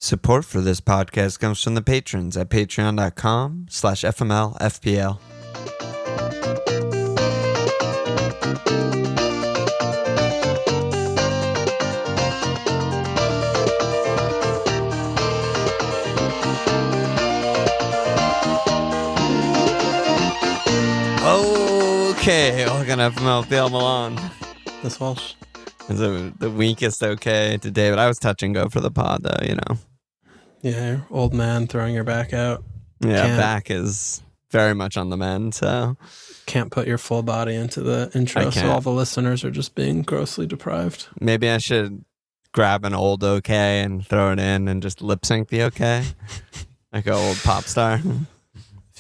Support for this podcast comes from the patrons at patreon.com/FMLFPL. Okay, welcome to FMLFPL Milan. This Walsh. The weakest okay today, but I was touch and go for the pod though, you know. Yeah, old man throwing your back out. Yeah, back is very much on the mend, so. Can't put your full body into the intro, so all the listeners are just being grossly deprived. Maybe I should grab an old okay and throw it in and just lip sync the okay. Like an old pop star.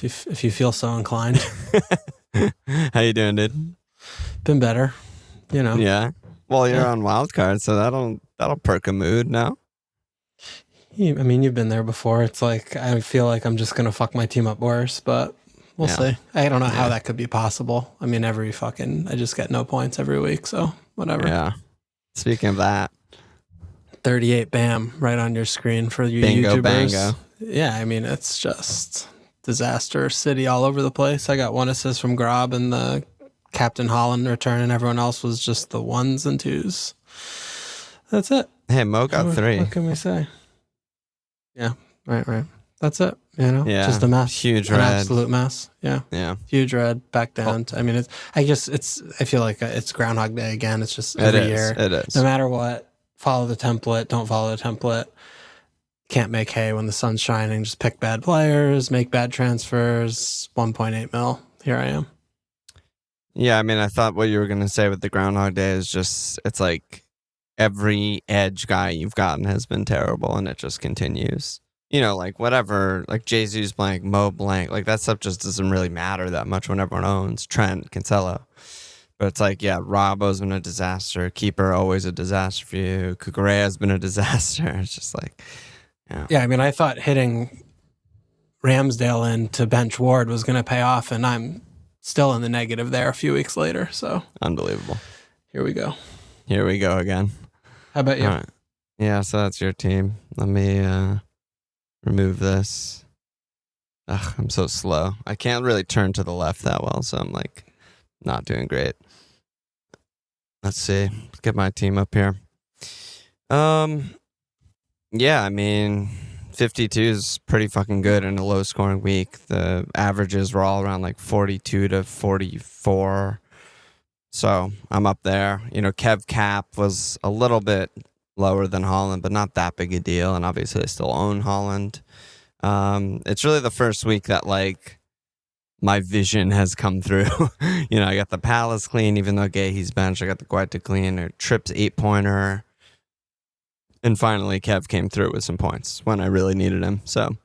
If you feel so inclined. How you doing, dude? Been better, you know. Yeah. Well, you're on Wildcard, so that'll perk a mood, no? I mean, you've been there before. It's like, I feel like I'm just going to fuck my team up worse, but we'll see. I don't know how that could be possible. I mean, I just get no points every week, so whatever. Yeah. Speaking of that. 38 bam right on your screen for you Bingo, YouTubers. bango. Yeah, I mean, it's just disaster city all over the place. I got one assist from Grob and the Captain Holland return, and everyone else was just the ones and twos. That's it. Hey, Mo got 3. What can we say? Yeah, right. That's it. You know, yeah, just a mess. Huge red. An absolute mess. Yeah. Huge red. Back down. I mean, I feel like it's Groundhog Day again. It's just every year. It is. No matter what, follow the template. Don't follow the template. Can't make hay when the sun's shining. Just pick bad players, make bad transfers. 1.8 mil. Here I am. Yeah, I mean, I thought what you were going to say with the Groundhog Day is just, it's like every edge guy you've gotten has been terrible, and it just continues. You know, like whatever, like Jesus blank, Mo blank, like that stuff just doesn't really matter that much when everyone owns Trent, Cancelo. But it's like, yeah, Robbo's been a disaster. Keeper, always a disaster for you. Kukureya's been a disaster. It's just like, yeah. Yeah, I mean, I thought hitting Ramsdale into bench Ward was going to pay off, and I'm still in the negative there a few weeks later. So Unbelievable. Here we go. Here we go again. How about you? All right. Yeah, so that's your team. Let me remove this. Ugh, I'm so slow. I can't really turn to the left that well, so I'm like not doing great. Let's see. Let's get my team up here. Yeah, I mean, 52 is pretty fucking good in a low scoring week. The averages were all around like 42 to 44. So I'm up there. You know, Kev Cap was a little bit lower than Holland, but not that big a deal. And obviously I still own Holland. It's really the first week that like my vision has come through. You know, I got the Palace clean, even though Gayhe's bench. I got the Guaita clean, or Tripp's 8-pointer. And finally, Kev came through with some points when I really needed him. So,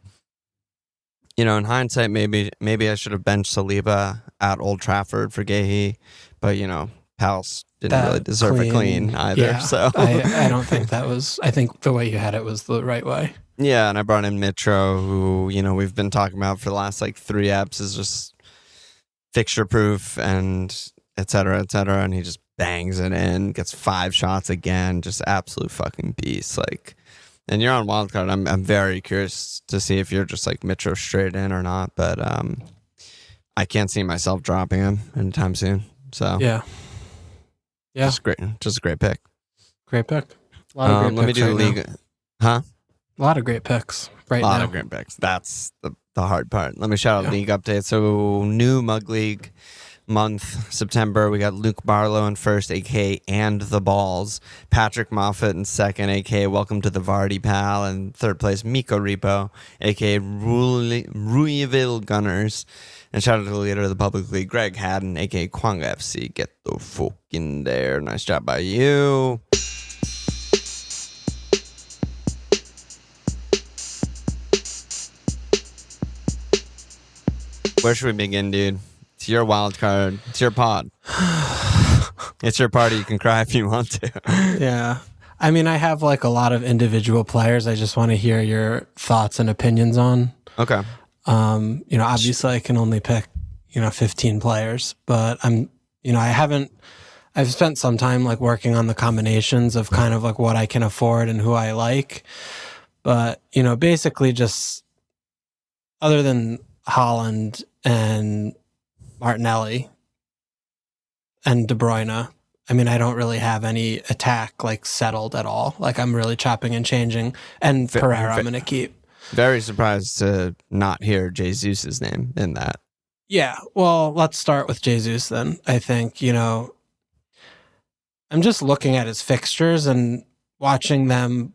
you know, in hindsight, maybe I should have benched Saliba at Old Trafford for Gayhe. But, you know, Palace didn't really deserve a clean either. Yeah, so I don't think that was... I think the way you had it was the right way. Yeah, and I brought in Mitro, who, you know, we've been talking about for the last, like, 3 eps, is just fixture-proof and et cetera, and he just bangs it in, gets 5 shots again, just absolute fucking beast. Like, and you're on Wildcard. I'm very curious to see if you're just like Mitro straight in or not, but I can't see myself dropping him anytime soon. So yeah, just a great pick. Great pick. A lot of great let me picks do right league, now. A lot of great picks right now. A lot of great picks. That's the hard part. Let me shout out league update. So new Mug League month, September, we got Luke Barlow in first, aka and the Balls. Patrick Moffat in second, aka Welcome to the Vardy Pal. And third place, Miko Repo, aka Ruiville Gunners. And shout out to the leader of the public league, Greg Haddon, aka Kwanga FC. Get the fuck in there. Nice job by you. Where should we begin, dude? It's your wild card. It's your pod. It's your party. You can cry if you want to. Yeah. I mean, I have like a lot of individual players I just want to hear your thoughts and opinions on. Okay. You know, obviously I can only pick, 15 players, but I've spent some time like working on the combinations of kind of like what I can afford and who I like. But, basically just other than Haaland and Martinelli and De Bruyne, I mean, I don't really have any attack settled at all. I'm really chopping and changing. And Pereira, I'm going to keep. Very surprised to not hear Jesus' name in that. Yeah, well, let's start with Jesus then. I think, I'm just looking at his fixtures and watching them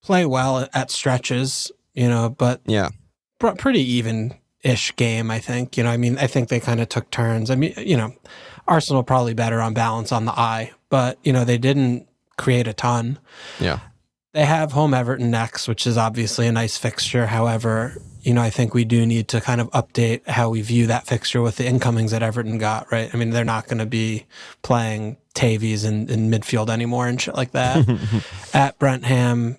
play well at stretches, but yeah, pretty even-ish game, I think. I think they kind of took turns. Arsenal probably better on balance on the eye, but, they didn't create a ton. Yeah. They have home Everton next, which is obviously a nice fixture. However, I think we do need to kind of update how we view that fixture with the incomings that Everton got, right? I mean, they're not going to be playing Tavies in midfield anymore and shit like that. At Brentham,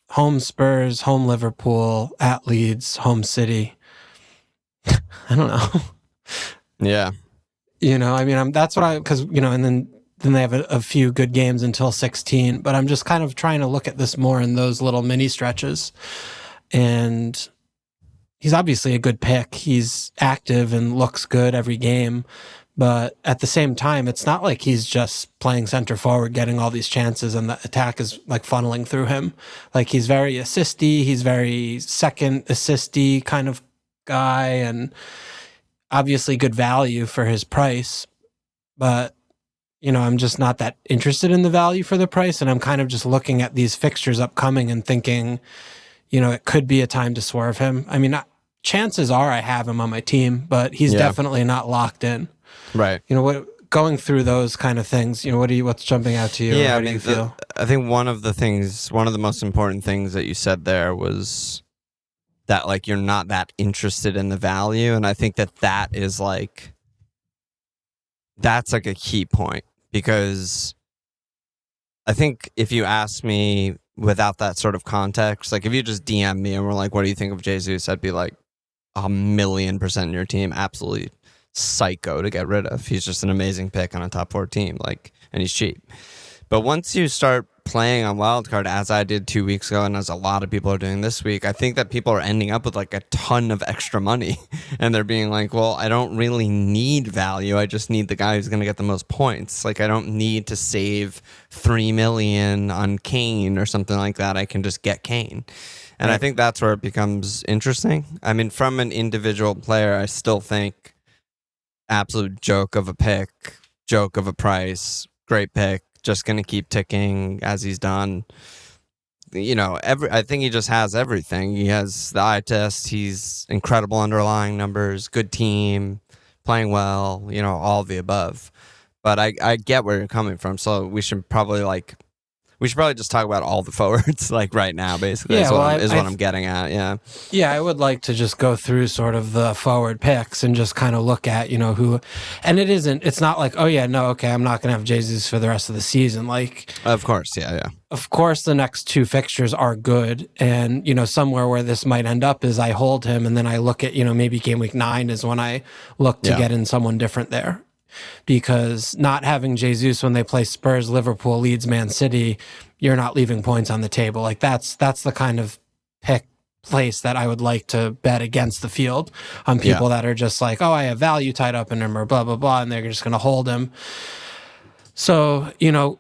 home Spurs, home Liverpool, at Leeds, home City. I don't know. Yeah. That's what because, and then they have a few good games until 16, but I'm just kind of trying to look at this more in those little mini stretches. And he's obviously a good pick. He's active and looks good every game. But at the same time, it's not like he's just playing center forward, getting all these chances, and the attack is funneling through him. He's very assisty. He's very second assisty kind of guy, and obviously good value for his price. But I'm just not that interested in the value for the price, and I'm kind of just looking at these fixtures upcoming and thinking, it could be a time to swerve him. I mean, chances are I have him on my team, but he's definitely not locked in. Right. Going through those kind of things, what's jumping out to you? Yeah, How do you feel? I think one of the most important things that you said there was that you're not that interested in the value, and I think that is that's a key point, because I think if you ask me without that sort of context, if you just DM me and we're like, what do you think of Jesus? I'd be like 1,000,000% in your team. Absolutely psycho to get rid of. He's just an amazing pick on a top 4 team, and he's cheap. But once you start playing on Wildcard, as I did 2 weeks ago, and as a lot of people are doing this week, I think that people are ending up with a ton of extra money, and they're being like, well, I don't really need value. I just need the guy who's going to get the most points. I don't need to save 3 million on Kane or something like that. I can just get Kane. And right. I think that's where it becomes interesting. I mean, from an individual player, I still think absolute joke of a pick, joke of a price, great pick, just going to keep ticking as he's done. I think he just has everything. He has the eye test. He's incredible underlying numbers, good team, playing well, all of the above. But I get where you're coming from. So we should probably just talk about all the forwards right now, basically. Yeah, is what I'm getting at. Yeah. Yeah, I would like to just go through sort of the forward picks and just kind of look at, who, and it's not I'm not going to have Jesus for the rest of the season. Of course. Yeah. Of course, the next 2 fixtures are good. And, somewhere where this might end up is I hold him and then I look at, maybe game week 9 is when I look to get in someone different there. Because not having Jesus when they play Spurs, Liverpool, Leeds, Man City, you're not leaving points on the table. That's the kind of place that I would like to bet against the field on people that are just I have value tied up in him or blah, blah, blah, and they're just going to hold him. So,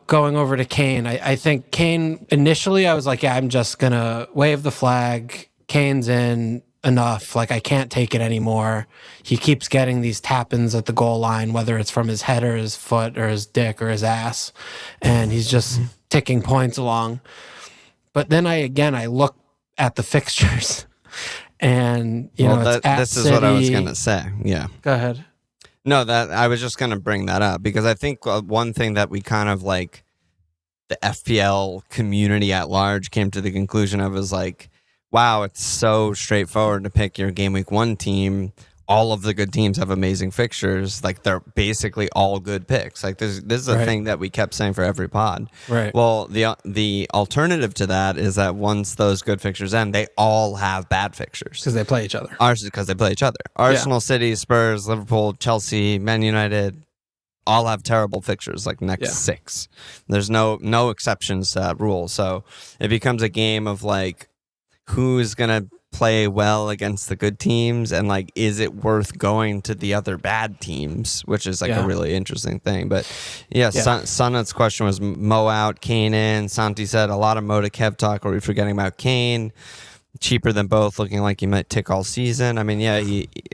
going over to Kane, I think Kane, initially I was I'm just going to wave the flag. Kane's in. Enough. I can't take it anymore. He keeps getting these tap-ins at the goal line, whether it's from his head or his foot or his dick or his ass, and he's just ticking points along. But then I look at the fixtures, and this is what I was gonna say. Yeah, go ahead. No, that I was just gonna bring that up because I think one thing that we kind of the FPL community at large came to the conclusion of is wow, it's so straightforward to pick your game week 1 team. All of the good teams have amazing fixtures. They're basically all good picks. This is a thing that we kept saying for every pod. Right. Well, the alternative to that is that once those good fixtures end, they all have bad fixtures because they play each other. Arsenal, City, Spurs, Liverpool, Chelsea, Man United, all have terrible fixtures next 6. There's no exceptions to that rule. So it becomes a game of who's gonna play well against the good teams, and like, is it worth going to the other bad teams, which is like a really interesting thing. But Sonat's question was Mo out, Kane in. Santi said a lot of Mo to Kev talk. Are we forgetting about Kane? Cheaper than both, looking like he might tick all season. I mean,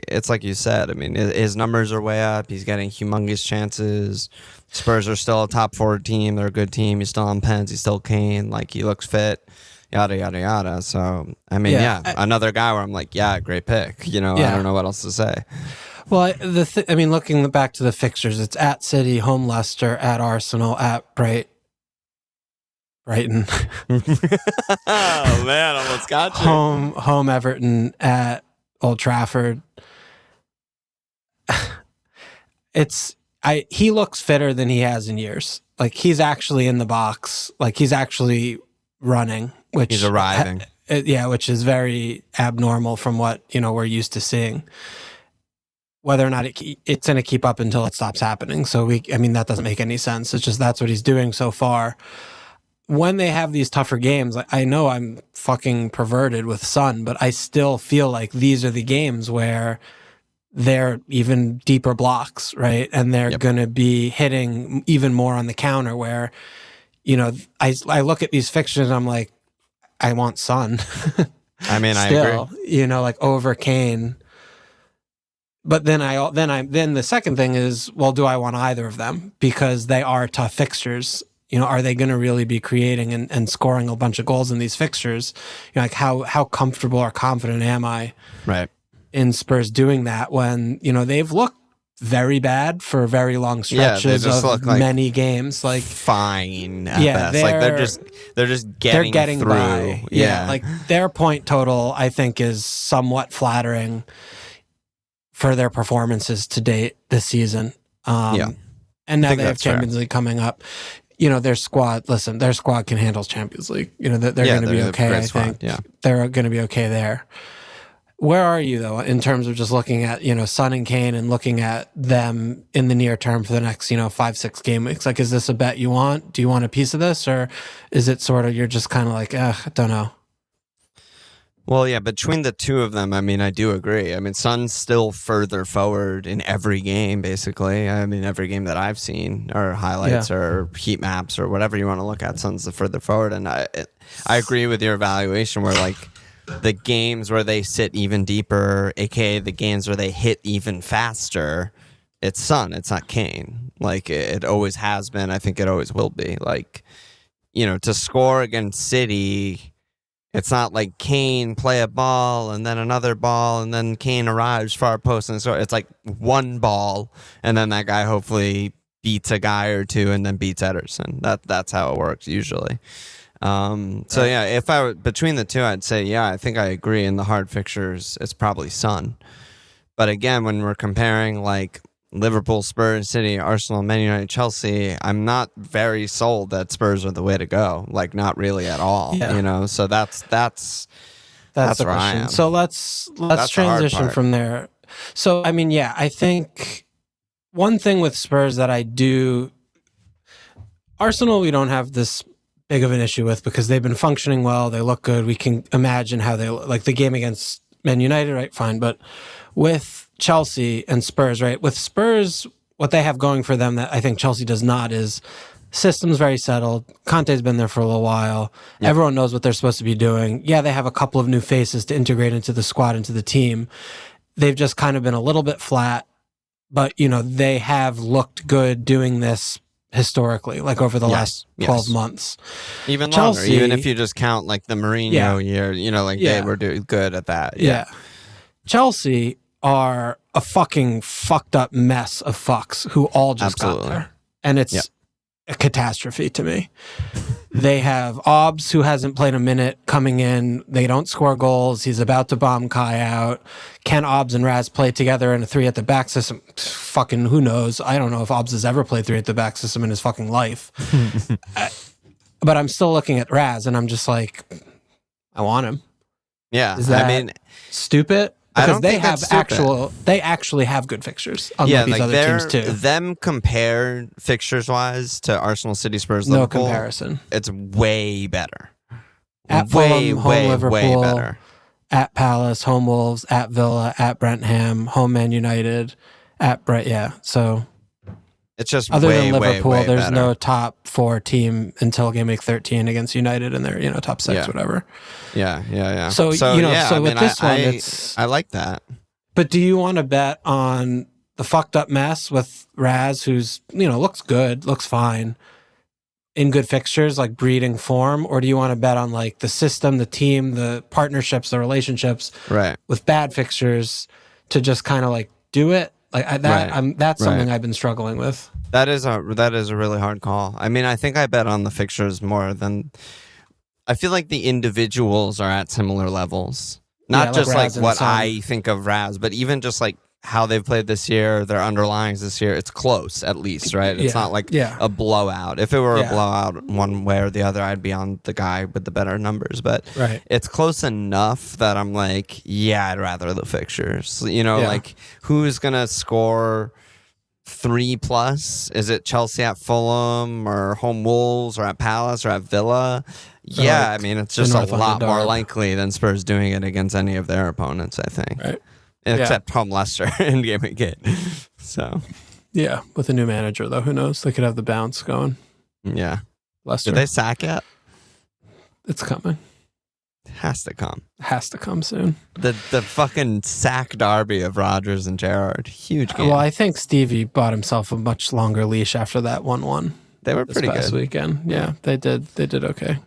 it's like you said. I mean, his numbers are way up. He's getting humongous chances. Spurs are still a top 4 team. They're a good team. He's still on pens. He's still Kane. Like, he looks fit. Yada, yada, yada. So, I mean, another guy where I'm like, great pick. I don't know what else to say. Well, looking back to the fixtures, it's at City, home Leicester, at Arsenal, at Brighton. Oh, man, almost got you. Home Everton, at Old Trafford. He looks fitter than he has in years. Like, he's actually in the box. Like, he's actually running. Which he's arriving. Which is very abnormal from what, we're used to seeing. Whether or not it's going to keep up until it stops happening. So, that doesn't make any sense. It's just that's what he's doing so far. When they have these tougher games, I know I'm fucking perverted with Son, but I still feel like these are the games where they're even deeper blocks, right? And they're going to be hitting even more on the counter where, I look at these fixtures and I'm like, I want Son. I mean, still, I agree. Like over Kane. But then the second thing is, well, do I want either of them? Because they are tough fixtures. Are they going to really be creating and scoring a bunch of goals in these fixtures? Like how comfortable or confident am I in Spurs doing that when, they've looked very bad for very long stretches of many games. Like fine at best. Like they're just getting through. By. Yeah. Like their point total, I think, is somewhat flattering for their performances to date this season. And now they have Champions League coming up. Their squad can handle Champions League. They're going to be okay, I think. They're going to be okay there. Where are you, though, in terms of just looking at, Son and Kane and looking at them in the near term for the next, 5-6 game weeks? Like, is this a bet you want? Do you want a piece of this? Or is it sort of, you're just kind of like, I don't know. Well, yeah, between the two of them, I do agree. Son's still further forward in every game, basically. Every game that I've seen, or highlights, or heat maps, or whatever you want to look at, Son's the further forward. And I agree with your evaluation where, like, the games where they sit even deeper, aka the games where they hit even faster, it's Son, it's not Kane. Like, it always has been. I think it always will be. Like, to score against City, it's not like Kane play a ball and then another ball and then Kane arrives far post, and so it's like one ball and then that guy hopefully beats a guy or two and then beats Ederson. That's how it works usually. If I were between the two, I'd say I think I agree. In the hard fixtures, it's probably Son. But again, when we're comparing like Liverpool, Spurs, City, Arsenal, Man United, Chelsea, I'm not very sold that Spurs are the way to go. Like, not really at all. So that's where the I am. So let's transition from there. So I think one thing with Spurs that I do, Arsenal, we don't have this big of an issue with because they've been functioning well. They look good. We can imagine how they like the game against Man United, right? Fine. But with Chelsea and Spurs, right? With Spurs, what they have going for them that I think Chelsea does not is system's very settled. Conte's been there for a little while. Yep. Everyone knows what they're supposed to be doing. Yeah, they have a couple of new faces to integrate into the squad, into the team. They've just kind of been a little bit flat, but they have looked good doing this historically, like over the last 12 months. Even Chelsea, longer, even if you just count like the Mourinho year, they were doing good at that. Yeah. Chelsea are a fucking fucked up mess of fucks who all just got there. And it's a catastrophe to me. They have Obbs, who hasn't played a minute, coming in. They don't score goals. He's about to bomb Kai out. Can Obbs and Raz play together in a 3 at the back system? Fucking who knows? I don't know if Obbs has ever played 3 at the back system in his fucking life. But I'm still looking at Raz and I'm just like, I want him. Yeah. Is that stupid? Because they actually have good fixtures, unlike these other teams too. Them compared fixtures wise to Arsenal, City, Spurs, Liverpool, no comparison. It's way better. At way, Fulham, home way, Liverpool, way better. at Palace, home Wolves, at Villa, at Brentford, home Man United, at Brett. Yeah. So It's just other way, than Liverpool, way, way there's better. no top 4 team until game week 13 against United, and they're top 6, whatever. Yeah. So with this one, I like that. But do you want to bet on the fucked up mess with Raz, who's looks good, looks fine, in good fixtures, like breeding form, or do you want to bet on like the system, the team, the partnerships, the relationships, right, with bad fixtures to just kind of like do it? Like that's something I've been struggling with. That is a really hard call. I mean, I think I bet on the fixtures more than. I feel like the individuals are at similar levels. Not just like what I think of Raz, but even just like how they've played this year, their underlyings this year, it's close at least, right? It's not like a blowout. If it were a blowout one way or the other, I'd be on the guy with the better numbers. But it's close enough that I'm like, I'd rather the fixtures. Like who's going to score 3+? Is it Chelsea at Fulham or home Wolves or at Palace or at Villa? Yeah, I mean, it's just a lot more likely than Spurs doing it against any of their opponents, I think. Right. Except home Leicester in game week 8. So. Yeah, with a new manager, though, who knows? They could have the bounce going. Yeah. Leicester. Did they sack yet? It's coming. Has to come. Has to come soon. The fucking sack derby of Rodgers and Gerrard. Huge game. Well, I think Stevie bought himself a much longer leash after that 1-1. They were pretty good this weekend. Yeah, they did. They did okay.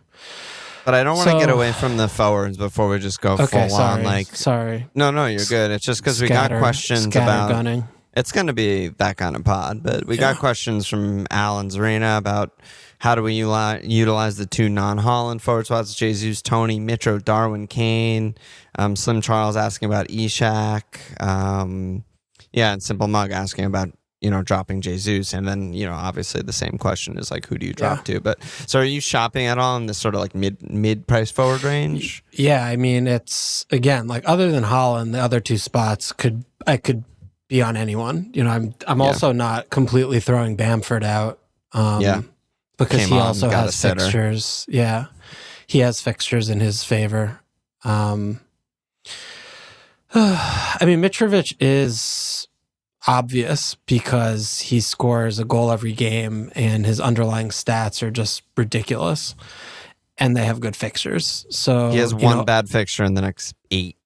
But I don't want to get away from the forwards before we just go full on. Sorry. No, you're good. It's just because we got questions about. Gunning. It's going to be that kind of pod, but we got questions from Alan Zarina about how do we utilize the 2 non-Holland forward spots: Jesus, Toney, Mitro, Darwin, Kane. Slim Charles asking about Isak. And Simple Mug asking about dropping Jesus, and then obviously the same question is like, who do you drop to? But so are you shopping at all in this sort of like mid price forward range? Yeah, I mean, it's again like, other than Holland, the other 2 spots I could be on anyone. I'm also not completely throwing Bamford out. Because he also has fixtures. Yeah, he has fixtures in his favor. I mean, Mitrovic is obvious because he scores a goal every game and his underlying stats are just ridiculous, and they have good fixtures. So he has one bad fixture in the next 8.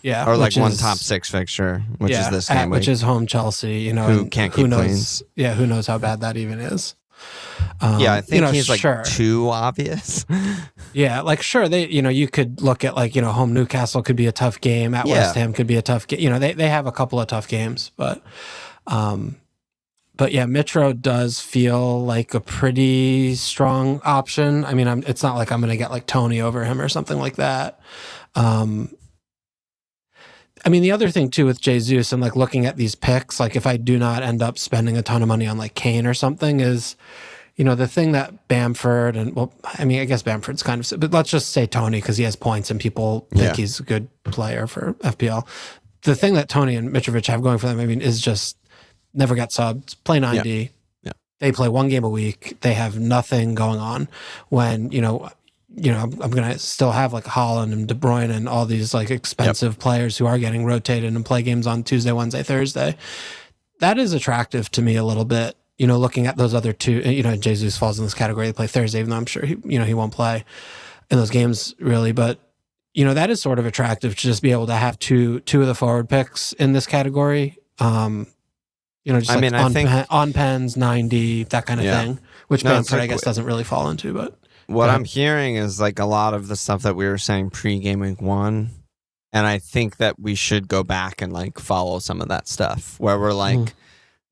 Yeah, or like one top 6 fixture, which is this game week, which is home Chelsea. Who can't keep cleans. Yeah, who knows how bad that even is. I think he's like too obvious. They, you could look at like, home Newcastle could be a tough game. At West Ham could be a tough game. They have a couple of tough games, but Mitro does feel like a pretty strong option. I mean, it's not like I'm going to get like Toney over him or something like that. I mean, the other thing too with Jesus and like looking at these picks, like if I do not end up spending a ton of money on like Kane or something, is, the thing that Bamford I guess Bamford's kind of, but let's just say Toney because he has points and people think he's a good player for FPL. The thing that Toney and Mitrovic have going for them, I mean, is just never get subbed, play 90. Yeah. They play 1 game a week. They have nothing going on when, I'm going to still have like Haaland and De Bruyne and all these like expensive players who are getting rotated and play games on Tuesday, Wednesday, Thursday. That is attractive to me a little bit, looking at those other 2, Jesus falls in this category. They play Thursday, even though I'm sure he won't play in those games really. But, that is sort of attractive to just be able to have two of the forward picks in this category. I think on pens, 90, that kind of thing, which Bamford, I guess, doesn't really fall into, but. What I'm hearing is like a lot of the stuff that we were saying pre-game week 1, and I think that we should go back and like follow some of that stuff where we're like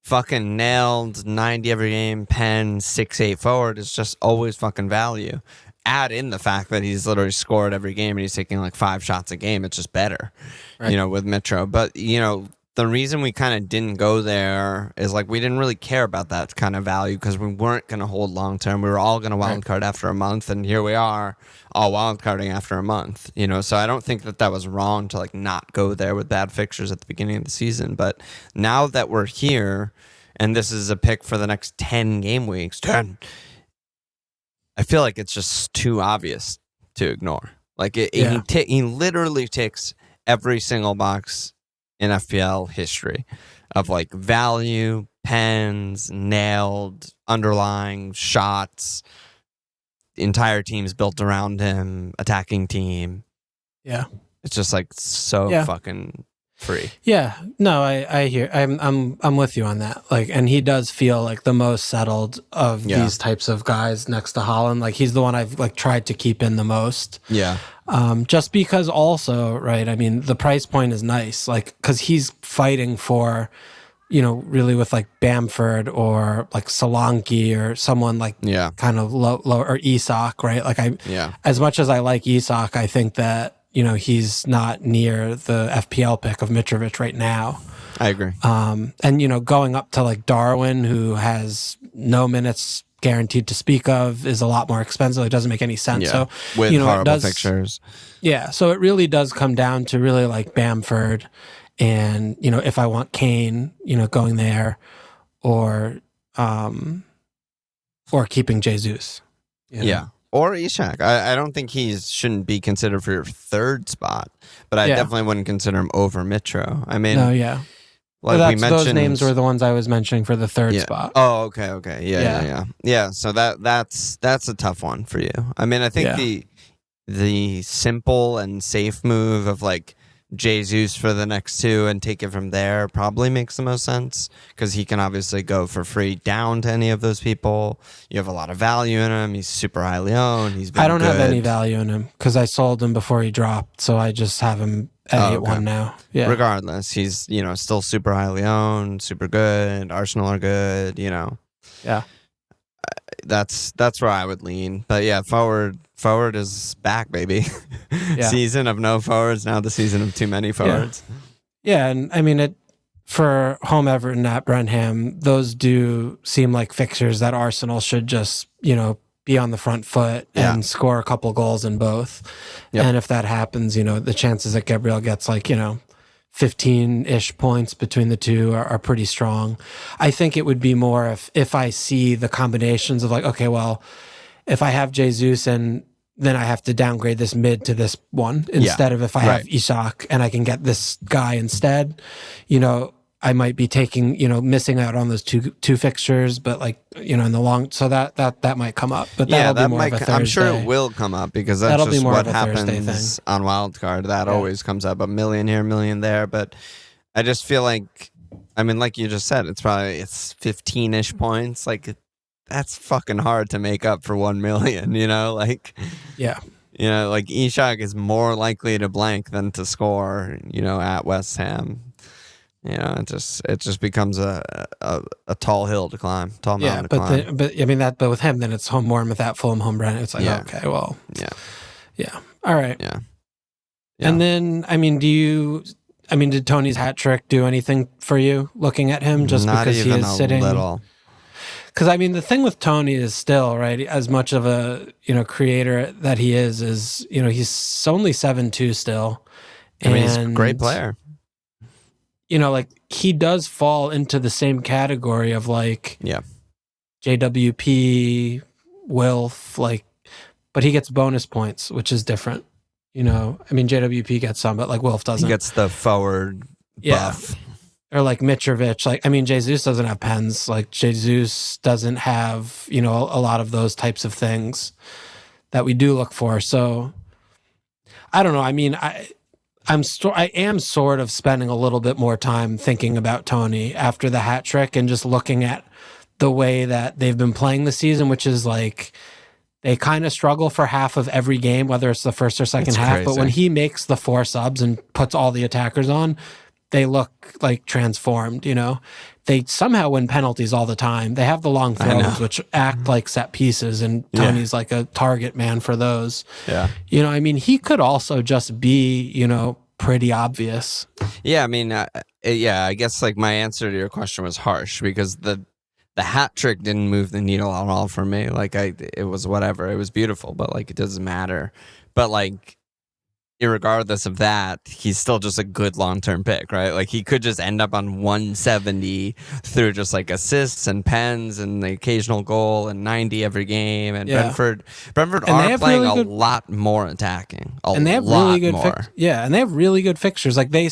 fucking nailed 90 every game, pen 6-8 forward is just always fucking value. Add in the fact that he's literally scored every game and he's taking like 5 shots a game. It's just better, with Mitro. But the reason we kind of didn't go there is like we didn't really care about that kind of value because we weren't going to hold long term. We were all going to wildcard after a month, and here we are all wildcarding after a month. So I don't think that was wrong to like not go there with bad fixtures at the beginning of the season. But now that we're here, and this is a pick for the next 10 game weeks, I feel like it's just too obvious to ignore. Like he literally ticks every single box in FPL history of like value, pens, nailed, underlying shots. The entire team's built around him, attacking team. Yeah. It's just like so fucking free. Yeah. No, I hear. I'm with you on that. Like, and he does feel like the most settled of these types of guys next to Haaland. Like, he's the one I've like tried to keep in the most. Yeah. Just because also, right, I mean, the price point is nice. Like, because he's fighting for, you know, really with like Bamford or like Solanke or someone like kind of low or Isak, right? Like as much as I like Isak, I think that, you know, he's not near the FPL pick of Mitrovic right now. I agree. And, you know, going up to like Darwin, who has no minutes guaranteed to speak of, is a lot more expensive. It doesn't make any sense. So, with you know, horrible fixtures. Yeah. So it really does come down to really like Bamford. And, you know, if I want Kane, you know, going there or keeping Jesus. You know? Yeah. Or Isak. I don't think he shouldn't be considered for your third spot, but I definitely wouldn't consider him over Mitro. I mean, like we mentioned, those names were the ones I was mentioning for the third spot. Oh, okay. Yeah. So that's a tough one for you. I mean, I think the simple and safe move of like Jesus for the next two and take it from there probably makes the most sense because he can obviously go for free down to any of those people. You have a lot of value in him. He's super highly owned. I don't have any value in him because I sold him before he dropped, so I just have him at 8-1 now. Yeah. Regardless, he's, you know, still super highly owned, super good. Arsenal are good, you know. Yeah. That's where I would lean. But yeah, forward is back, baby. Season of no forwards, now the season of too many forwards. Yeah, and I mean, for home Everton at Brenham, those do seem like fixtures that Arsenal should just, you know, be on the front foot and score a couple goals in both. Yep. And if that happens, you know, the chances that Gabriel gets like, you know, 15-ish points between the two are pretty strong. I think it would be more if I see the combinations of like, okay, well, if I have Jesus and then I have to downgrade this mid to this one instead of if I have Isak and I can get this guy instead, you know, I might be taking, you know, missing out on those two fixtures, but like, you know, in the long, so that might come up, but that'll be more of a Thursday. I'm sure it will come up because that'll just what happens on Wildcard. That always comes up, a million here, a million there. But I just feel like, I mean, like you just said, it's 15-ish points. Like that's fucking hard to make up for 1 million, you know, like, you know, like Isak is more likely to blank than to score, you know, at West Ham. You know, it just becomes a tall hill to climb, tall mountain to climb. But I mean but with him, then it's home Bournemouth at Fulham, home Brentford. It's like okay, well, all right, And then I mean, did Toney's hat trick do anything for you? Looking at him, just not because he is sitting. Little. Because I mean, the thing with Toney is still right. As much of a creator that he is you know he's only 7'2" still. I mean, he's a great player. You know, like he does fall into the same category of like JWP, Wilf, like, but he gets bonus points, which is different. You know, I mean, JWP gets some, but like Wilf doesn't. He gets the forward buff. Or like Mitrovic. Like, I mean, Jesus doesn't have pens. Like Jesus doesn't have, you know, a lot of those types of things that we do look for. So I don't know. I mean, I am sort of spending a little bit more time thinking about Toney after the hat trick and just looking at the way that they've been playing this season, which is like they kind of struggle for half of every game, whether it's the first or second half. Crazy. But when he makes the 4 subs and puts all the attackers on, they look like transformed, you know? They somehow win penalties all the time. They have the long throws, which act like set pieces, and Toney's like a target man for those. Yeah. You know, I mean, he could also just be, you know, pretty obvious. Yeah, I mean, I guess like my answer to your question was harsh because the hat trick didn't move the needle at all for me. Like it was whatever. It was beautiful, but like it doesn't matter. But like regardless of that, he's still just a good long-term pick, right? Like he could just end up on 170 through just like assists and pens and the occasional goal and 90 every game. And Brentford are playing a lot more attacking. And they have really good and they have really good fixtures. Like they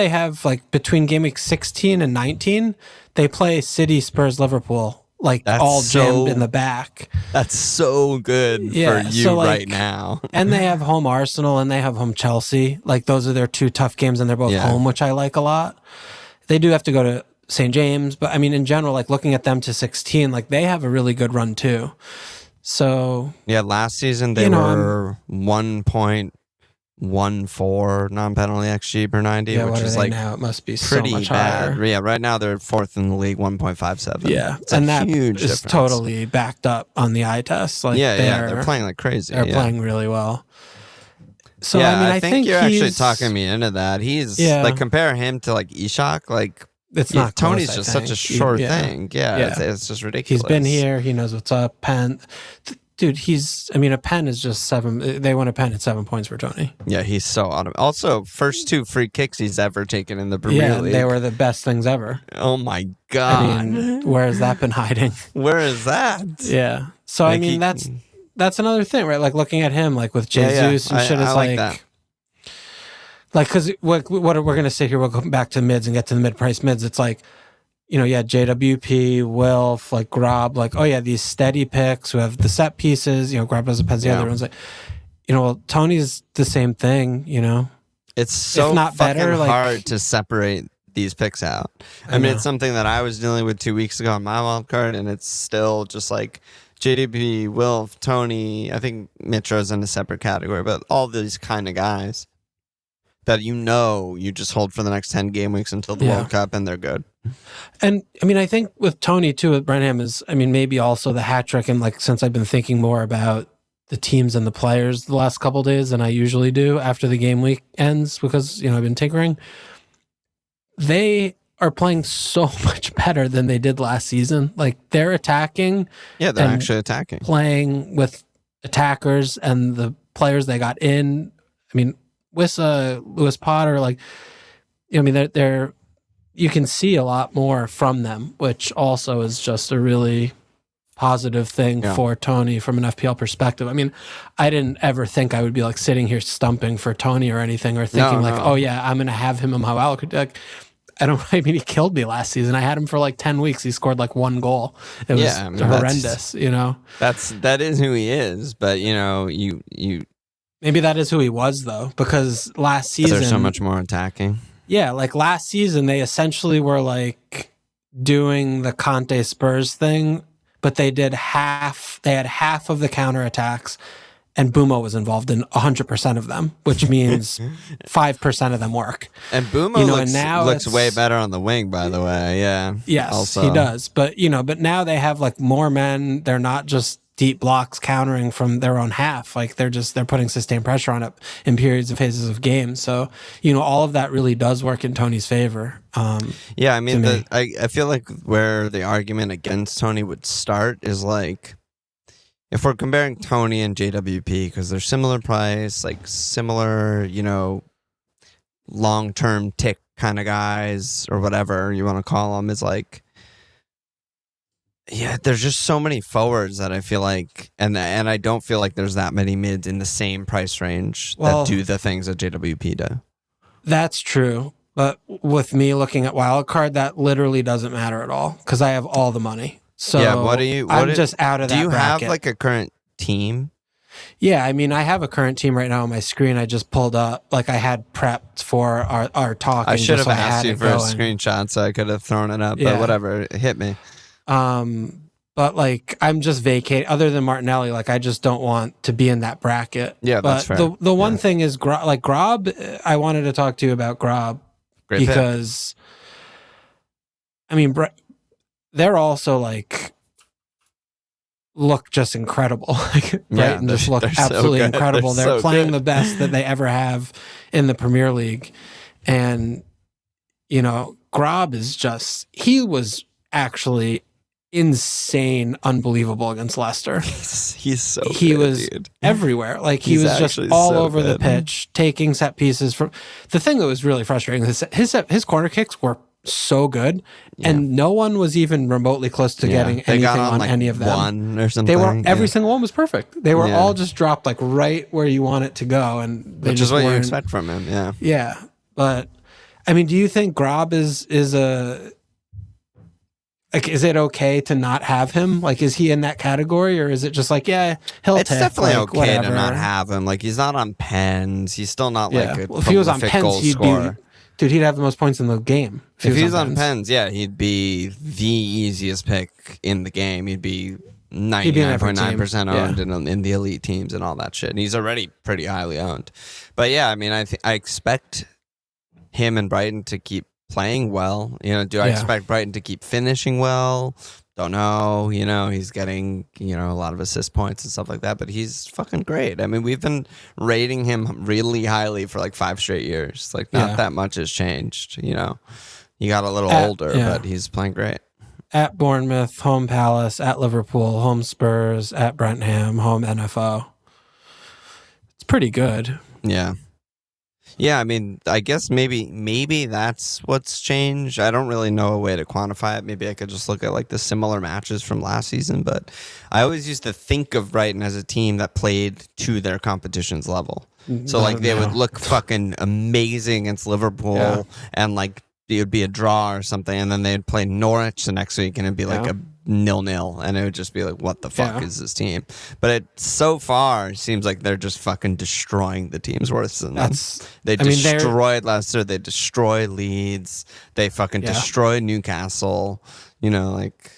have like between game week 16 and 19, they play City, Spurs, Liverpool. Like that's all jammed in the back. That's so good for you right now. And they have home Arsenal and they have home Chelsea. Like those are their two tough games and they're both home, which I like a lot. They do have to go to St. James, but I mean, in general, like looking at them to 16, like they have a really good run too. So yeah, last season they were 1.14 non-penalty XG per 90, which is like now it must be pretty so much bad. higher. Yeah, right now they're fourth in the league, 1.57. Yeah, it's and that huge is difference. Totally backed up on the eye test. Like they're playing like crazy. They're playing really well. So yeah, I mean, I think you're actually talking me into that. He's like compare him to like Isak, like. It's not Tony's close, just such a short thing. Yeah. It's just ridiculous. He's been here. He knows what's up. Pen, dude. A pen is just 7. They won a pen at 7 points for Toney. Yeah, he's so automatic. Also, first 2 free kicks he's ever taken in the Premier League. They were the best things ever. Oh my god! I mean, where has that been hiding? Where is that? Yeah. So like I mean, that's another thing, right? Like looking at him, like with Jesus and shit, is like that. Like, because what we're going to sit here, we'll go back to the mids and get to the mid-price mids. It's like, JWP, Wilf, like Grob, like, these steady picks who have the set pieces, Grob doesn't pens the other ones. Like, Toney's the same thing, It's so not fucking better, hard to separate these picks out. I mean, it's something that I was dealing with 2 weeks ago on my wild card, and it's still just like JDB, Wilf, Toney. I think Mitro's in a separate category, but all these kind of guys that you just hold for the next 10 game weeks until the World Cup, and they're good. And, I mean, I think with Toney, too, with Brenham is, I mean, maybe also the hat trick, and, like, since I've been thinking more about the teams and the players the last couple of days than I usually do after the game week ends, because, I've been tinkering, they are playing so much better than they did last season. Like, they're attacking. Yeah, they're actually attacking. Playing with attackers and the players they got in. I mean, Wissa, Lewis Potter, like, I mean, they're you can see a lot more from them, which also is just a really positive thing for Toney from an FPL perspective. I mean, I didn't ever think I would be like sitting here stumping for Toney or anything, or thinking I'm going to have him in my wild. Like, I mean, he killed me last season. I had him for like 10 weeks. He scored like 1 goal. It was horrendous, That is who he is, but you maybe that is who he was, though, because last season there's so much more attacking. Yeah, like last season they essentially were like doing the Conte Spurs thing, but they had half of the counterattacks, and Bumo was involved in 100% of them, which means 5% of them work. And Bumo looks way better on the wing, by the way. Yeah. Yes, also. He does. But but now they have like more men. They're not just deep blocks countering from their own half. Like they're putting sustained pressure on it in periods and phases of games. So, all of that really does work in Toney's favor. Yeah, I mean, I feel like where the argument against Toney would start is like, if we're comparing Toney and JWP, because they're similar price, like similar, long-term tick kind of guys or whatever you want to call them, is like, yeah, there's just so many forwards that I feel like, and I don't feel like there's that many mids in the same price range that do the things that JWP do. That's true. But with me looking at Wildcard, that literally doesn't matter at all because I have all the money. So yeah, I'm just out of that bracket. Do you have like a current team? Yeah, I mean, I have a current team right now on my screen. I just pulled up, like I had prepped for our talking. I should have asked you for a screenshot so I could have thrown it up, but whatever, hit me. But like I'm just vacating. Other than Martinelli, like I just don't want to be in that bracket. Yeah, but that's fair. The one thing is Grob. I wanted to talk to you about Grob because I mean they're also like look just incredible. Brighton just look absolutely incredible. They're playing the best that they ever have in the Premier League, and Grob is he was actually insane, unbelievable against Leicester. He's so he good, was dude. everywhere. Like he He's was just all so over the pitch, taking set pieces from. The thing that was really frustrating is his corner kicks were so good, and no one was even remotely close to getting anything on like any of them. One or something. They were every single one was perfect. They were all just dropped like right where you want it to go, and they which just is what you weren't. expect from him. Yeah. Yeah, but I mean, do you think Grob is a like? Is it okay to not have him? Like, is he in that category, or is it just like, yeah, he'll? It's definitely like, okay whatever. to not have him. Like, he's not on pens. He's still not like a if he was on prolific pens, goal scorer. Dude, he'd have the most points in the game. If he was on pens, yeah, he'd be the easiest pick in the game. He'd be 99.9% owned in the elite teams and all that shit. And he's already pretty highly owned. But yeah, I mean, I expect him and Brighton to keep playing well. You know, do I expect Brighton to keep finishing well? Don't know. You know, he's getting, a lot of assist points and stuff like that, but he's fucking great. I mean, we've been rating him really highly for like 5 straight years. Like, not that much has changed, He got a little older, but he's playing great. At Bournemouth, home Palace, at Liverpool, home Spurs, at Brentford, home NFO. It's pretty good. Yeah. Yeah, I mean, I guess maybe that's what's changed. I don't really know a way to quantify it. Maybe I could just look at like the similar matches from last season, but I always used to think of Brighton as a team that played to their competition's level. So like they would look fucking amazing against Liverpool and like it would be a draw or something, and then they'd play Norwich the next week and it'd be like a 0-0, and it would just be like, what the fuck is this team? But it so far seems like they're just fucking destroying the teams worse than them. They destroyed Leicester, they destroyed Leeds, they fucking destroyed Newcastle, like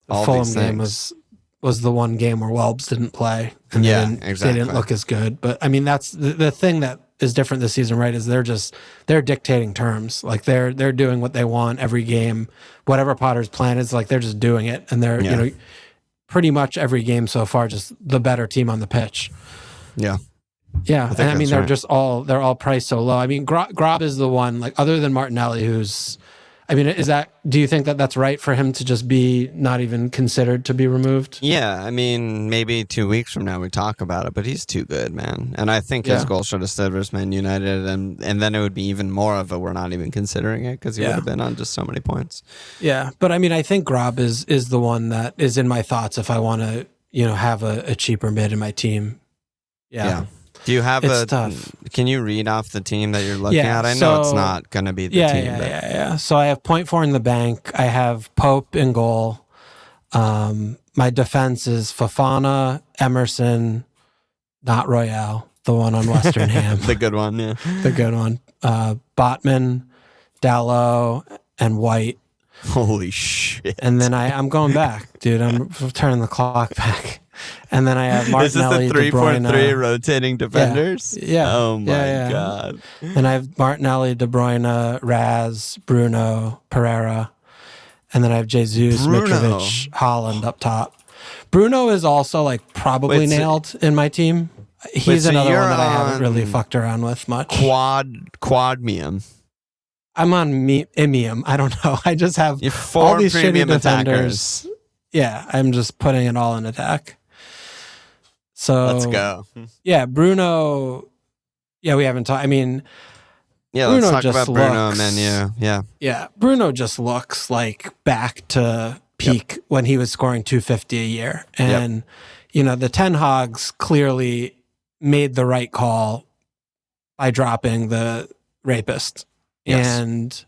all Fulham these things. Game was the one game where Welbs didn't play, and they didn't look as good. But I mean, that's the thing that is different this season, right? Is they're dictating terms. Like they're doing what they want every game. Whatever Potter's plan is, like they're just doing it, and they're pretty much every game so far just the better team on the pitch. Yeah. Yeah, and I mean they're all priced so low. I mean, Grob is the one, like other than Martinelli, who's. I mean, do you think that that's right for him to just be not even considered to be removed? Yeah, I mean, maybe 2 weeks from now we talk about it, but he's too good, man. And I think his goal should have stood versus Man United, and then it would be even more of a we're not even considering it because he would have been on just so many points. Yeah, but I mean, I think Grob is the one that is in my thoughts if I want to, have a cheaper mid in my team. Yeah. Do you have tough. Can you read off the team that you're looking at? I know it's not going to be the team. Yeah. So I have 0.4 in the bank. I have Pope in goal. My defense is Fofana, Emerson, not Royale, the one on Western Ham. The good one, yeah. The good one. Botman, Dalot, and White. Holy shit. And then I'm going back, dude. I'm turning the clock back. And then I have Martinelli, Is this the 3-4-3 rotating defenders? Yeah. Oh my God. And I have Martinelli, De Bruyne, Raz, Bruno, Pereira. And then I have Jesus, Mitrovic, Haaland up top. Bruno is also like probably nailed in my team. He's another one that I haven't really fucked around with much. Quadmium. I'm on Imium. I don't know. I just have all these shitty defenders. Yeah, I'm just putting it all in attack. So let's go. Yeah, Bruno. Yeah, we haven't talked. I mean, let's talk about Bruno menu. Yeah, Bruno just looks like back to peak when he was scoring 250 a year, and the Ten Hogs clearly made the right call by dropping the rapist, and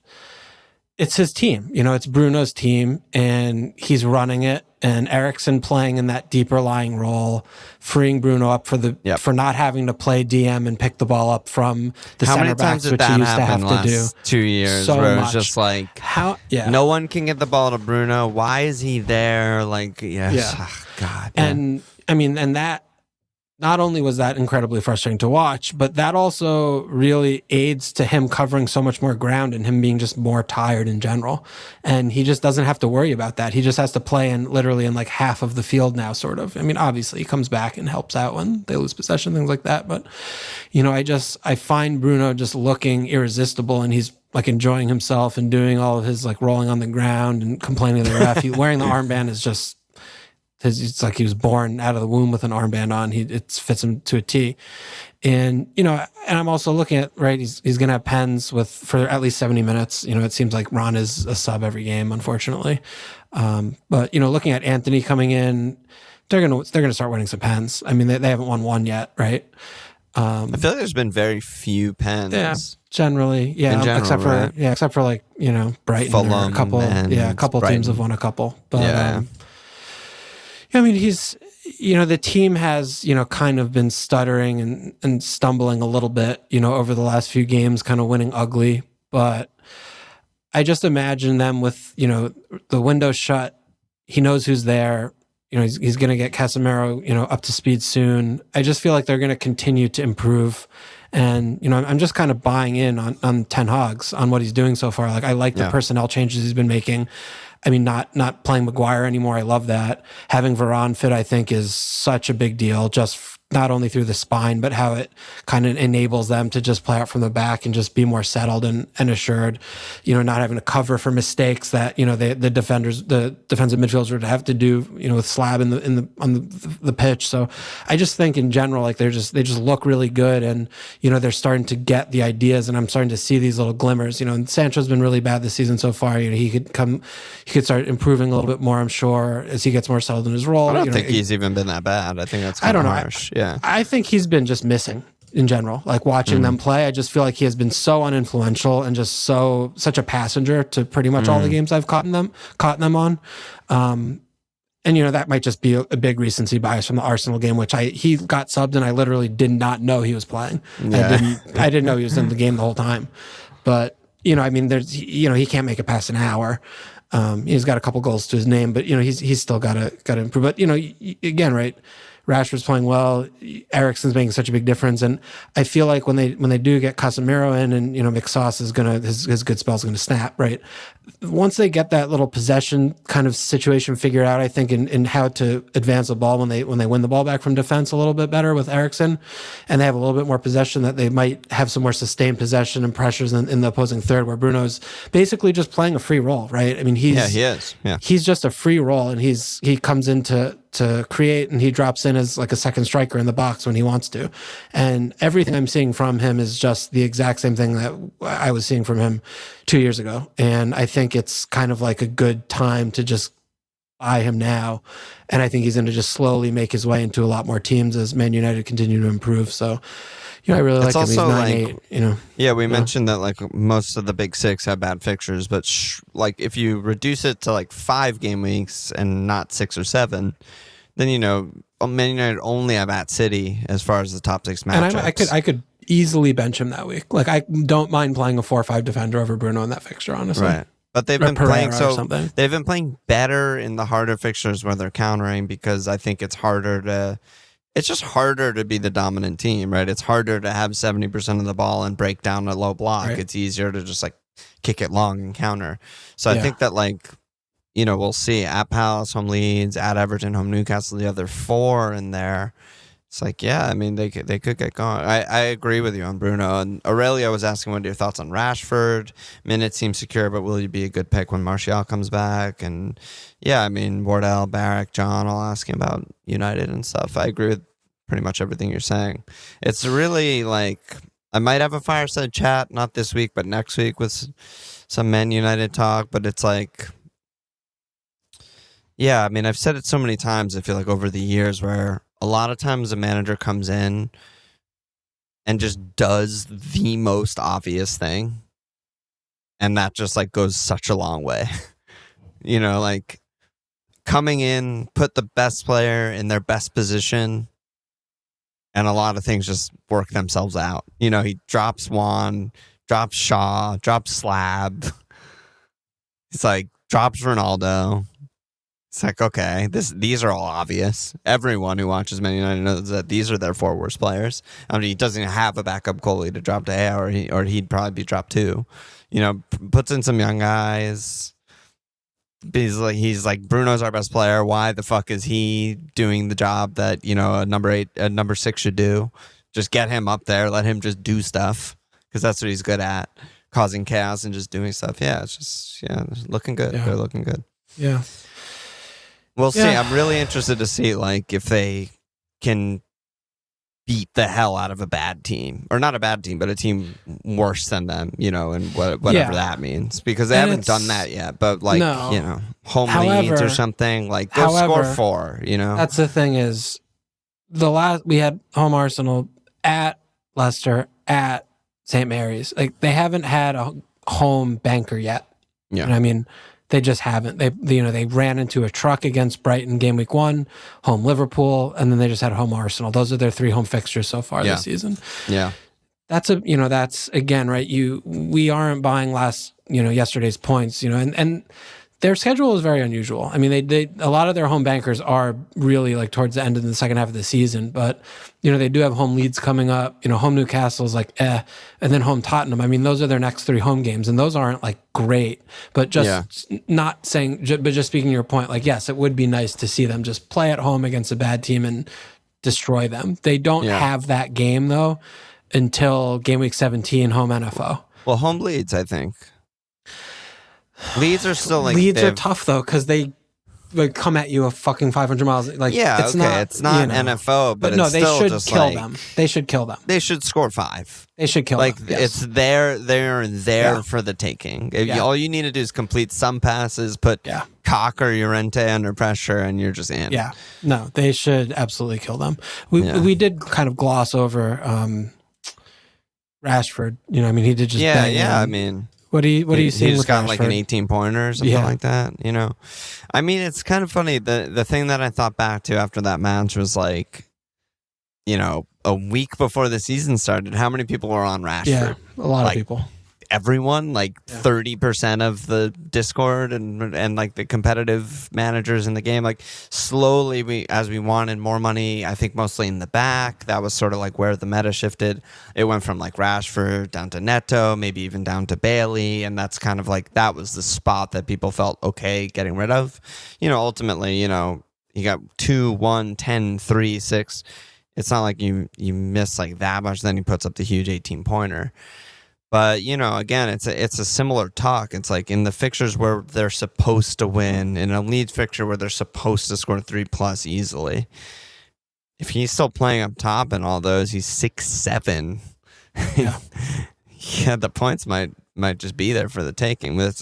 it's his team. It's Bruno's team, and he's running it. And Eriksen playing in that deeper lying role, freeing Bruno up for not having to play DM and pick the ball up from the center backs, which he used to have to do. 2 years, so where much. It's just like no one can get the ball to Bruno. Why is he there? Like, God. And I mean, and that. Not only was that incredibly frustrating to watch, but that also really aids to him covering so much more ground and him being just more tired in general. And he just doesn't have to worry about that. He just has to play literally in like half of the field now, sort of. I mean, obviously he comes back and helps out when they lose possession, things like that. But, I find Bruno just looking irresistible, and he's like enjoying himself and doing all of his like rolling on the ground and complaining to the ref. Wearing the armband is just it's like he was born out of the womb with an armband on. It fits him to a T. And, you know, and I'm also looking at, right, he's going to have Pens for at least 70 minutes. You know, it seems like Ron is a sub every game, unfortunately. But, you know, looking at Anthony coming in, they're going to start winning some Pens. I mean, they haven't won one yet, right? I feel like there's been very few Pens. Yeah, generally, yeah. Except for like, you know, Brighton, Fulham, or a couple Brighton. Teams have won a couple. But, I mean, you know, the team has, you know, kind of been stuttering and stumbling a little bit, you know, over the last few games, kind of winning ugly. But I just imagine them with, you know, the window shut. He knows who's there. You know, he's going to get Casemiro, you know, up to speed soon. I just feel like they're going to continue to improve. And, you know, I'm just kind of buying in on Ten Hag's, on what he's doing so far. Like, I like the personnel changes he's been making. I mean, not playing Maguire anymore. I love that. Having Varane fit, I think, is such a big deal, just not only through the spine, but how it kind of enables them to just play out from the back and just be more settled and assured, you know, not having to cover for mistakes that, you know, the defensive midfielders would have to do, you know, with Slab on the pitch. So I just think in general, like they just look really good, and, you know, they're starting to get the ideas, and I'm starting to see these little glimmers, you know. And Sancho's been really bad this season so far. You know, he could start improving a little bit more, I'm sure, as he gets more settled in his role. I don't think he's even been that bad. I think that's kind of harsh. Yeah. I think he's been just missing in general. Like watching them play, I just feel like he has been so uninfluential and just such a passenger to pretty much all the games I've caught them on. And, you know, that might just be a big recency bias from the Arsenal game, which he got subbed and I literally did not know he was playing. Yeah. I didn't know he was in the game the whole time. But, you know, I mean, he can't make it past an hour. He's got a couple goals to his name, but, you know, he's still got to improve. But, you know, again, right, Rashford's playing well. Eriksen's making such a big difference, and I feel like when they do get Casemiro in, and, you know, McSauce is his good spell's gonna snap, right? Once they get that little possession kind of situation figured out, I think in how to advance the ball when they win the ball back from defense a little bit better with Eriksen, and they have a little bit more possession, that they might have some more sustained possession and pressures in the opposing third, where Bruno's basically just playing a free role, right? I mean, he is. Yeah, he's just a free role, and he comes in to create, and he drops in as like a second striker in the box when he wants to. And everything I'm seeing from him is just the exact same thing that I was seeing from him 2 years ago. And I think it's kind of like a good time to just buy him now. And I think he's going to just slowly make his way into a lot more teams as Man United continue to improve. So, you know, I really like him. He's 9-8, you know. Yeah, we mentioned that like most of the big six have bad fixtures, but like if you reduce it to like 5 game weeks and not 6 or 7, then, you know, Man United only have at City as far as the top 6 matchups. And I could easily bench him that week. Like, I don't mind playing a 4-5 defender over Bruno in that fixture, honestly. Right. But they've been playing better in the harder fixtures where they're countering, because I think it's just harder to be the dominant team, right? It's harder to have 70% of the ball and break down a low block. Right. It's easier to just like kick it long and counter. So I think that, like, you know, we'll see at Palace, home Leeds, at Everton, home Newcastle, the other 4 in there. It's like, yeah, I mean, they could get going. I agree with you on Bruno. And Aurelio was asking, what are your thoughts on Rashford? Minutes seem secure, but will he be a good pick when Martial comes back? And yeah, I mean, Wardell, Barrack, John, all asking about United and stuff. I agree with pretty much everything you're saying. It's really like, I might have a fireside chat, not this week, but next week with some Man United talk. But it's like, yeah, I mean, I've said it so many times, I feel like, over the years, where a lot of times a manager comes in and just does the most obvious thing, and that just like goes such a long way. You know, like coming in, put the best player in their best position, and a lot of things just work themselves out. You know, he drops Juan, drops Shaw, drops Slab. It's like drops Ronaldo. It's like, okay, these are all obvious. Everyone who watches Man United knows that these are their 4 worst players. I mean, he doesn't have a backup goalie to drop to Gea, or he'd probably be dropped too. You know, puts in some young guys. He's like Bruno's our best player. Why the fuck is he doing the job that, you know, a number 6 should do? Just get him up there, let him just do stuff, because that's what he's good at. causing chaos and just doing stuff. Yeah, it's just looking good. Yeah. They're looking good. Yeah. We'll see. I'm really interested to see like if they can beat the hell out of a bad team, or not a bad team, but a team worse than them, and whatever that means, because they haven't done that yet. But like, home leads or something, like go score 4. That's the thing is, we had home Arsenal at Leicester at St. Mary's. Like they haven't had a home banker yet. Yeah, I mean. They just haven't. They ran into a truck against Brighton game week 1, home Liverpool, and then they just had home Arsenal. Those are their 3 home fixtures so far this season. Yeah, that's again, right. We aren't buying yesterday's points. And their schedule is very unusual. I mean, they a lot of their home bankers are really like towards the end of the second half of the season, but they do have home Leeds coming up. Home Newcastle's like and then home Tottenham. I mean, those are their next 3 home games, and those aren't like great. But just not saying, but just speaking your point, like yes, it would be nice to see them just play at home against a bad team and destroy them. They don't have that game though until game week 17, home NFO. Well, home Leeds, I think. Leeds are still like Leeds are tough though because they come at you a fucking 500 miles. Like it's not NFO, but no, it's they still should just kill like, them. They should kill them. They should score 5. They should kill them. It's they're for the taking. All you need to do is complete some passes, put Cock or Llorente under pressure, and you're just in. Yeah, no, they should absolutely kill them. We did kind of gloss over Rashford. I mean, he did just bang in. I mean. What do you see? He just got Rashford? Like an 18-pointer or something like that. I mean, it's kind of funny. The thing that I thought back to after that match was like, a week before the season started, how many people were on Rashford? Yeah, a lot of people. Everyone, 30% of the Discord and like the competitive managers in the game, like slowly as we wanted more money, I think mostly in the back, that was sort of like where the meta shifted. It went from like Rashford down to Neto, maybe even down to Bailey, and that's kind of like that was the spot that people felt okay getting rid of. Ultimately, you got 2, 1, 10, 3, 6. It's not like you miss like that much, then he puts up the huge 18-pointer. But, again, it's a similar talk. It's like in the fixtures where they're supposed to win, in a lead fixture where they're supposed to score 3+ easily. If he's still playing up top in all those, he's 6'7". Yeah, the points might just be there for the taking. But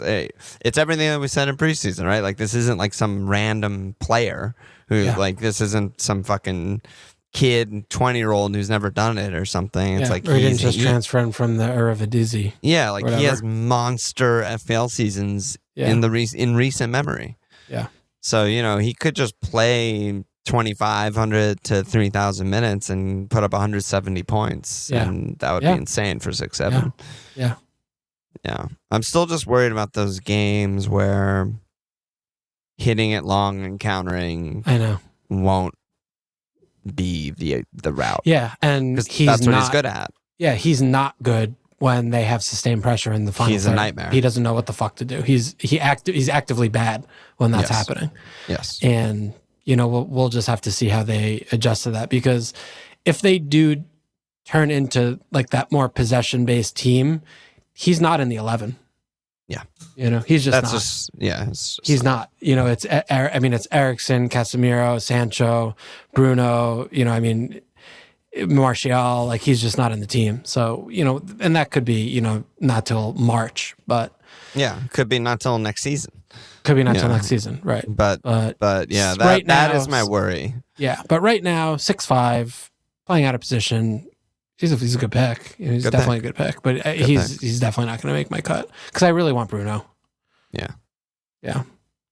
it's everything that we said in preseason, right? Like this isn't like some random player who this isn't some fucking kid, 20-year-old who's never done it or something. It's like or he didn't just transfer him from the Eredivisie. Yeah, like he has monster FPL seasons in recent memory. Yeah. So, he could just play 2,500 to 3,000 minutes and put up 170 points. Yeah. And that would be insane for 6-7. Yeah. Yeah. I'm still just worried about those games where hitting it long and countering won't be the route. Yeah, and that's what he's good at. Yeah, he's not good when they have sustained pressure in the final He's third. a nightmare. He doesn't know what the fuck to do. He's actively bad when that's happening. Yes. And we'll just have to see how they adjust to that, because if they do turn into like that more possession-based team, he's not in the 11. Yeah. He's just not. He's not. It's Eriksen, Casemiro, Sancho, Bruno, Martial, like he's just not in the team. So, and that could be, not till March, but. Yeah, could be not till next season. Could be not till next season, right. But yeah, that is my worry. Yeah, but right now, 6'5", playing out of position, he's a good pick. He's definitely a good pick, but he's definitely not going to make my cut because I really want Bruno. Yeah.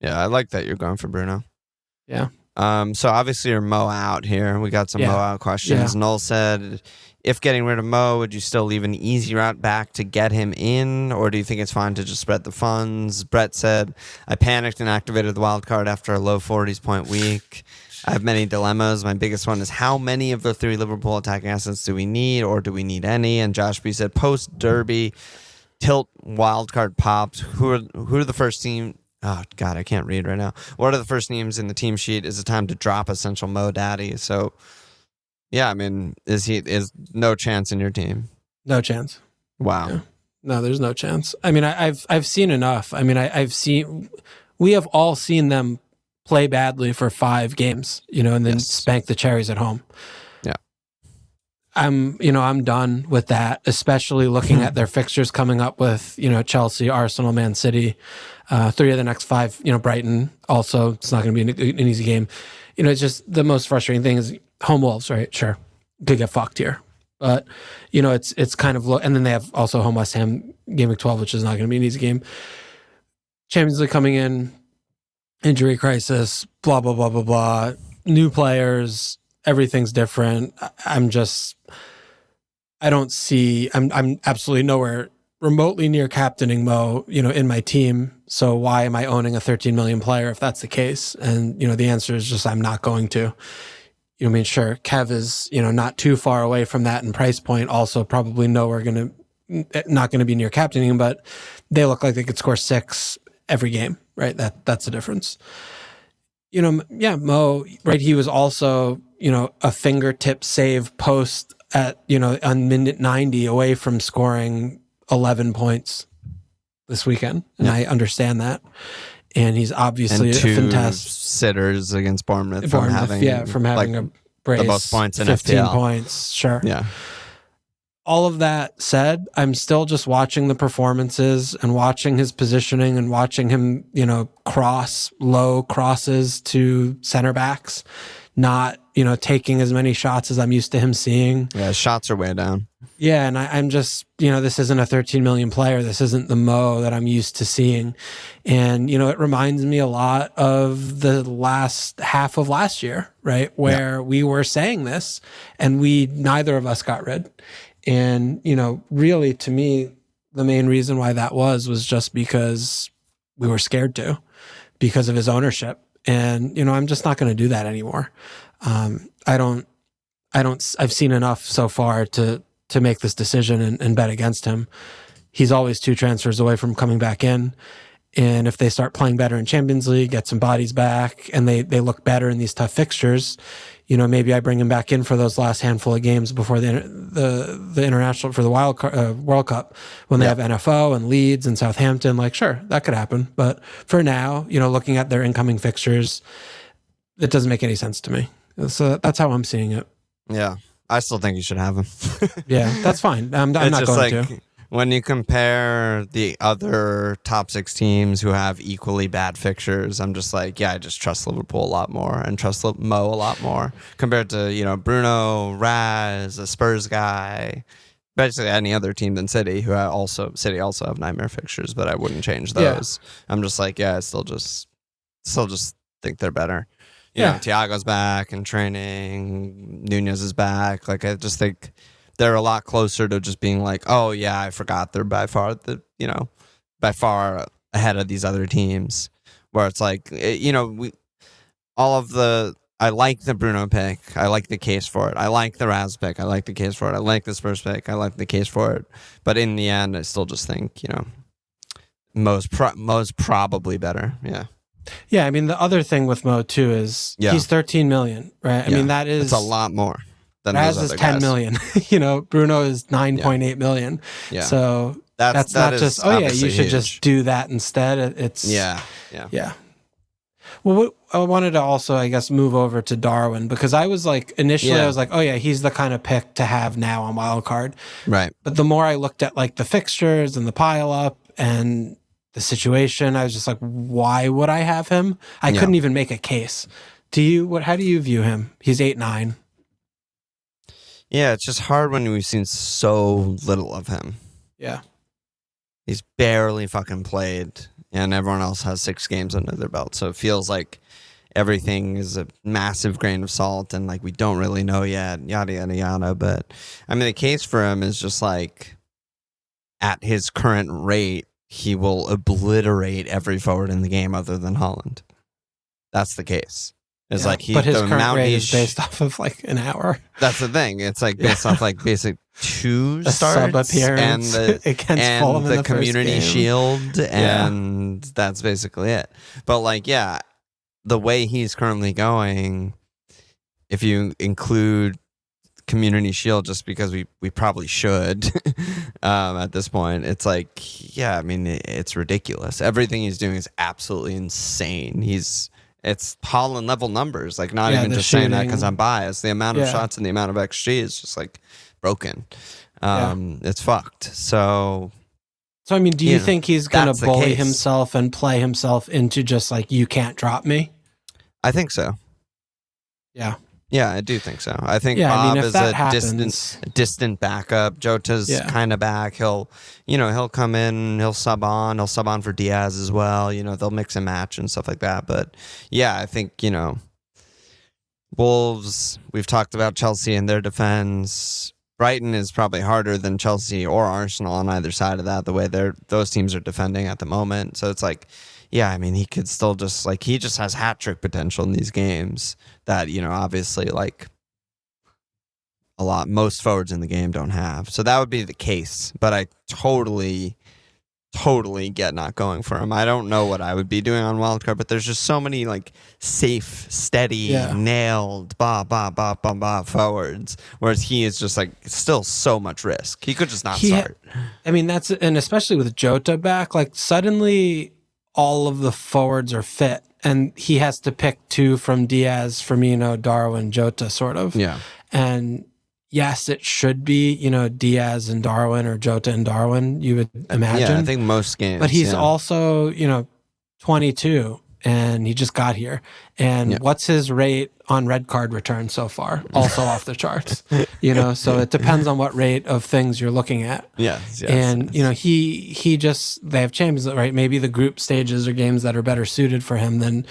I like that you're going for Bruno. Yeah. So obviously you're Mo out here. We got some Mo out questions. Yeah. Noel said, if getting rid of Mo, would you still leave an easy route back to get him in, or do you think it's fine to just spread the funds? Brett said, I panicked and activated the wild card after a low 40s point week. I have many dilemmas. My biggest one is how many of the 3 Liverpool attacking assets do we need, or do we need any? And Josh B said, post Derby, tilt wildcard popped. Who are the first team? Oh God, I can't read right now. What are the first names in the team sheet? Is it time to drop essential Mo Daddy? So, yeah, I mean, is no chance in your team? No chance. Wow. Yeah. No, there's no chance. I mean, I've seen enough. I mean, we have all seen them play badly for 5 games, and then spank the Cherries at home. Yeah. I'm done with that, especially looking at their fixtures coming up with, Chelsea, Arsenal, Man City, 3 of the next 5, Brighton also. It's not going to be an easy game. It's just the most frustrating thing is home Wolves, right? Sure. Could get fucked here. But, it's kind of and then they have also home West Ham game week 12, which is not going to be an easy game. Champions League coming in, injury crisis, blah, blah, blah, blah, blah. New players, everything's different. I'm absolutely nowhere remotely near captaining Mo, in my team. So why am I owning a 13 million player if that's the case? And, the answer is just I'm not going to. Sure, Kev is, not too far away from that in price point. Also probably not going to be near captaining, but they look like they could score 6 every game, right? That's the difference. Mo, right? He was also, a fingertip save post at, on minute 90 away from scoring 11 points this weekend. And I understand that. And he's obviously and 2 a fantastic sitters against Bournemouth from having a brace, the most points in 15 FPL. points. Sure. Yeah. All of that said, I'm still just watching the performances and watching his positioning and watching him, cross low crosses to center backs, not, taking as many shots as I'm used to him seeing. Yeah, shots are way down. Yeah, and I'm just, this isn't a 13 million player. This isn't the Mo that I'm used to seeing. And, it reminds me a lot of the last half of last year, right? Where we were saying this and neither of us got rid. And, really to me, the main reason why that was just because we were scared to, because of his ownership. And, I'm just not going to do that anymore. I've seen enough so far to make this decision and bet against him. He's always 2 transfers away from coming back in. And if they start playing better in Champions League, get some bodies back, and they look better in these tough fixtures, maybe I bring him back in for those last handful of games before the international, for the World Cup, when they have NFO and Leeds and Southampton. Like, sure, that could happen. But for now, looking at their incoming fixtures, it doesn't make any sense to me. So that's how I'm seeing it. Yeah. I still think you should have him. Yeah, that's fine. I'm not going to. When you compare the other top 6 teams who have equally bad fixtures, I'm just like, I just trust Liverpool a lot more and trust Mo a lot more compared to, Bruno, Raz, a Spurs guy, basically any other team than City, City also have nightmare fixtures, but I wouldn't change those. Yeah. I'm just like, I still just think they're better. You know, Thiago's back in training, Nunez is back. Like, I just think they're a lot closer to just being like, oh yeah, I forgot they're by far ahead of these other teams. Where it's like, I like the Bruno pick. I like the case for it. I like the Raz pick. I like the case for it. I like the Spurs pick. I like the case for it. But in the end, I still just think, Mo's probably better. Yeah. Yeah, I mean, the other thing with Mo too is he's 13 million, right? I mean, it's a lot more than Raz those is other 10 guys. million. Bruno is 9.8 million. Yeah. So that's not just, you should just do that instead. It's yeah. Well, I wanted to also, I guess, move over to Darwin, because I was like, initially I was like, he's the kind of pick to have now on Wildcard. Right. But the more I looked at like the fixtures and the pile up and the situation, I was just like, why would I have him? I couldn't even make a case. How do you view him? He's 8'9". Yeah, it's just hard when we've seen so little of him. Yeah. He's barely fucking played, and everyone else has 6 games under their belt. So it feels like everything is a massive grain of salt, and like we don't really know yet, yada, yada, yada. But I mean, the case for him is just like, at his current rate, he will obliterate every forward in the game other than Haaland. That's the case. It's like but his current rate is based off of like an hour. That's the thing. It's like based off like basic 2 starts sub appearance and the Community Shield, and that's basically it. But like, the way he's currently going, if you include Community Shield just because we probably should at this point. It's like, yeah, I mean, it's ridiculous. Everything he's doing is absolutely insane. It's Holland level numbers. Like, not even just saying that because I'm biased. The amount of shots and the amount of XG is just like broken. It's fucked. So I mean, do you think he's going to bully himself and play himself into just like, you can't drop me? I think so. Yeah. Yeah, I do think so. I think Bob is a distant backup. Jota's kind of back. He'll come in, he'll sub on for Diaz as well. They'll mix and match and stuff like that. But yeah, I think, Wolves, we've talked about Chelsea and their defense. Brighton is probably harder than Chelsea or Arsenal on either side of that, the way those teams are defending at the moment. So it's like, yeah, I mean, he could still just, like, he just has hat-trick potential in these games that, obviously, like, most forwards in the game don't have. So that would be the case. But I totally get not going for him. I don't know what I would be doing on Wildcard, but there's just so many, like, safe, steady, nailed, forwards, whereas he is just, like, still so much risk. He could just not start. I mean, and especially with Jota back, like, suddenly all of the forwards are fit, and he has to pick two from Diaz, Firmino, Darwin, Jota, sort of. Yeah. And yes, it should be, Diaz and Darwin or Jota and Darwin, you would imagine. Yeah, I think most games. But he's also, 22, and he just got here. And what's his rate on red card return so far? Also off the charts. So it depends on what rate of things you're looking at. Yes. And, they have Champions League, right? Maybe the group stages are games that are better suited for him than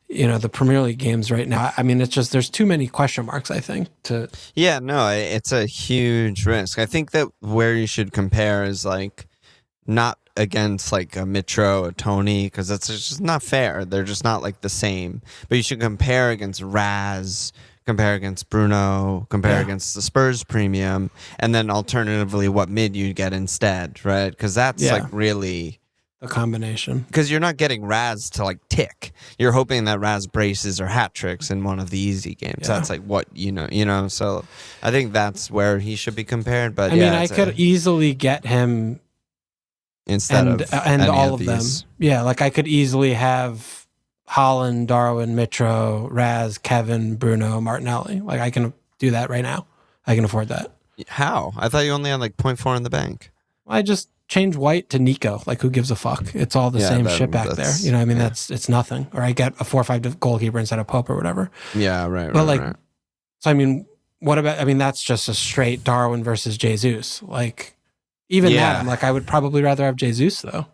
the Premier League games right now. I mean, it's just, there's too many question marks, I think, to... Yeah, no, it's a huge risk. I think that where you should compare is, like, not against, like, a Mitro, a Toney, because it's just not fair. They're just not, like, the same. But you should compare against Raz, compare against Bruno, compare against the Spurs premium, and then alternatively what mid you get instead, right? Because that's, like, really... a combination. Because you're not getting Raz to, like, tick. You're hoping that Raz braces or hat tricks in one of the easy games. Yeah. That's like what so I think that's where he should be compared. But I mean, I could easily get him instead of all of them. Yeah, like I could easily have Holland, Darwin, Mitro, Raz, Kevin, Bruno, Martinelli. Like I can do that right now. I can afford that. How? I thought you only had like 0.4 in the bank. I just change White to Nico. Like, who gives a fuck? It's all the same shit back there. I mean, it's nothing. Or I get a 4-5 goalkeeper instead of Pope or whatever. Yeah, right. But right. So I mean, what about? I mean, that's just a straight Darwin versus Jesus. Like, even that, I'm like, I would probably rather have Jesus though.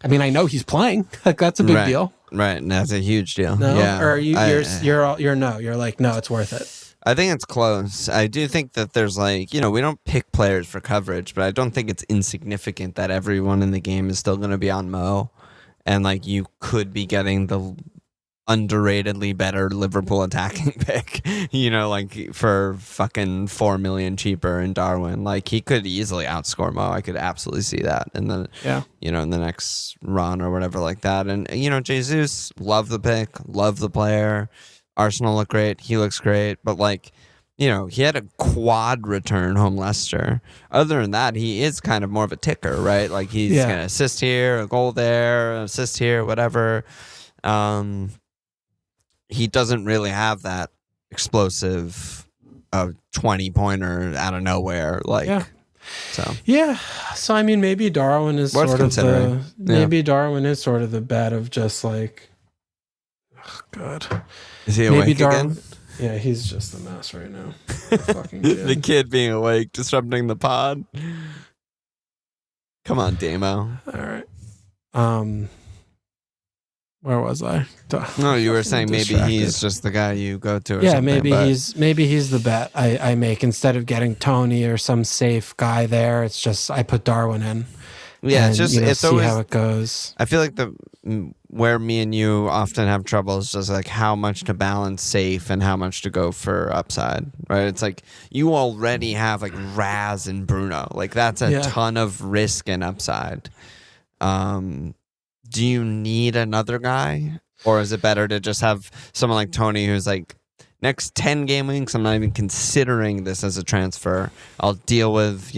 I mean, I know he's playing. Like, that's a big deal. Right, and that's a huge deal. No, yeah. Or you're like, no, it's worth it. I think it's close. I do think that there's like, we don't pick players for coverage, but I don't think it's insignificant that everyone in the game is still going to be on Mo. And like, you could be getting the underratedly better Liverpool attacking pick, like for fucking 4 million cheaper in Darwin. Like, he could easily outscore Mo. I could absolutely see that. And then, in the next run or whatever like that. And, Jesus, love the pick, love the player. Arsenal look great. He looks great. But, like, he had a quad return home Leicester. Other than that, he is kind of more of a ticker, right? Like, he's going to assist here, a goal there, assist here, whatever. He doesn't really have that explosive 20-pointer out of nowhere. Like, So, I mean, maybe Darwin is worth considering. Darwin is sort of the bet of just like, oh, God. Is he awake again? Yeah, he's just a mess right now. Fucking kid. The kid being awake, disrupting the pod. Come on, Damo. All right. Where was I? No, you were saying maybe he's just the guy you go to. Or something, maybe he's the bet I make instead of getting Toney or some safe guy there. It's just I put Darwin in. Yeah, and, it's see always how it goes. I feel like where me and you often have trouble is just like how much to balance safe and how much to go for upside, right? It's like you already have like Raz and Bruno, like that's a ton of risk and upside. Do you need another guy, or is it better to just have someone like Toney who's like next 10 game weeks, I'm not even considering this as a transfer. I'll deal with,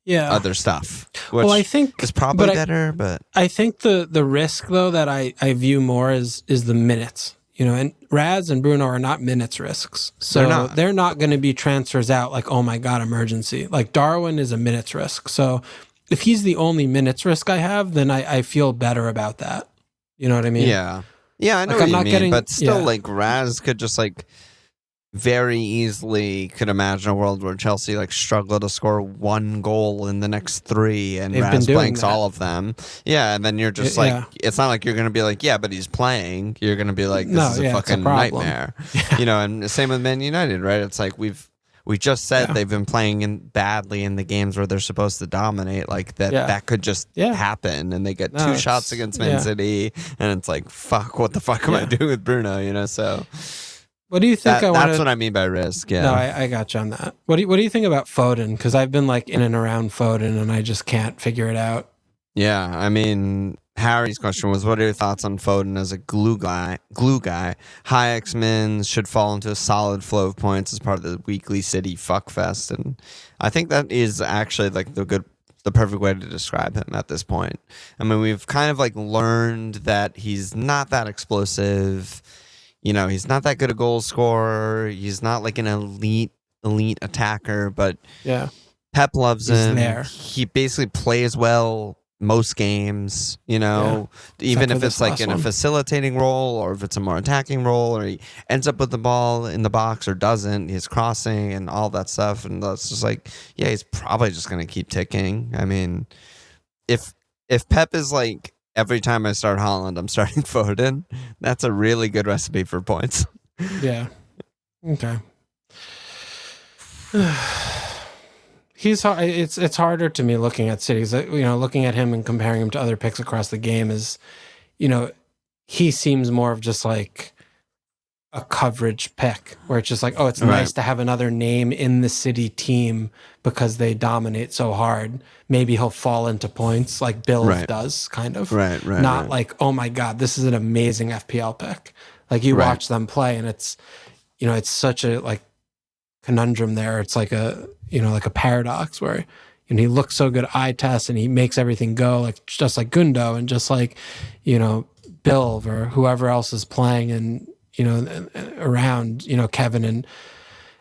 other stuff. Which I think is probably better, but I think the risk though that I view more is the minutes. And Raz and Bruno are not minutes risks. So they're not going to be transfers out like, oh my God, emergency. Like Darwin is a minutes risk. So if he's the only minutes risk I have, then I feel better about that. You know what I mean? Yeah. Yeah, I know what you mean. But still, like, Raz could just, like, very easily could imagine a world where Chelsea, like, struggle to score 1 goal in the next 3 and Raz blanks all of them. Yeah, and then you're just like, it's not like you're going to be like, yeah, but he's playing. You're going to be like, this is a fucking nightmare. Yeah. And the same with Man United, right? It's like we just said they've been playing badly in the games where they're supposed to dominate. Like that could just happen, and they get 2 shots against Man City, and it's like, fuck, what the fuck am I doing with Bruno? So what do you think? That's what I mean by risk. Yeah, no, I got you on that. What do you think about Foden? Because I've been like in and around Foden, and I just can't figure it out. Yeah, I mean, Harry's question was, what are your thoughts on Foden as a glue guy? High X-Men should fall into a solid flow of points as part of the weekly City fuckfest. And I think that is actually like the perfect way to describe him at this point. I mean, we've kind of like learned that he's not that explosive. He's not that good a goal scorer. He's not like an elite attacker, but Pep loves him. There. He basically plays well most games, even if it's like in a facilitating role or if it's a more attacking role, or he ends up with the ball in the box or doesn't, he's crossing and all that stuff. And that's just like, he's probably just going to keep ticking. I mean, if Pep is like, every time I start Haaland, I'm starting Foden, that's a really good recipe for points. Yeah. Okay. It's harder to me looking at Cities. Looking at him and comparing him to other picks across the game is, he seems more of just like a coverage pick where it's just like, oh, it's nice to have another name in the City team because they dominate so hard. Maybe he'll fall into points like Bill does, kind of. Right. Not like, oh my God, this is an amazing FPL pick. Like you watch them play and it's, it's such a like conundrum there. It's like a paradox where he looks so good eye test and he makes everything go like just like Gundo and just like, Bill or whoever else is playing and, around, Kevin and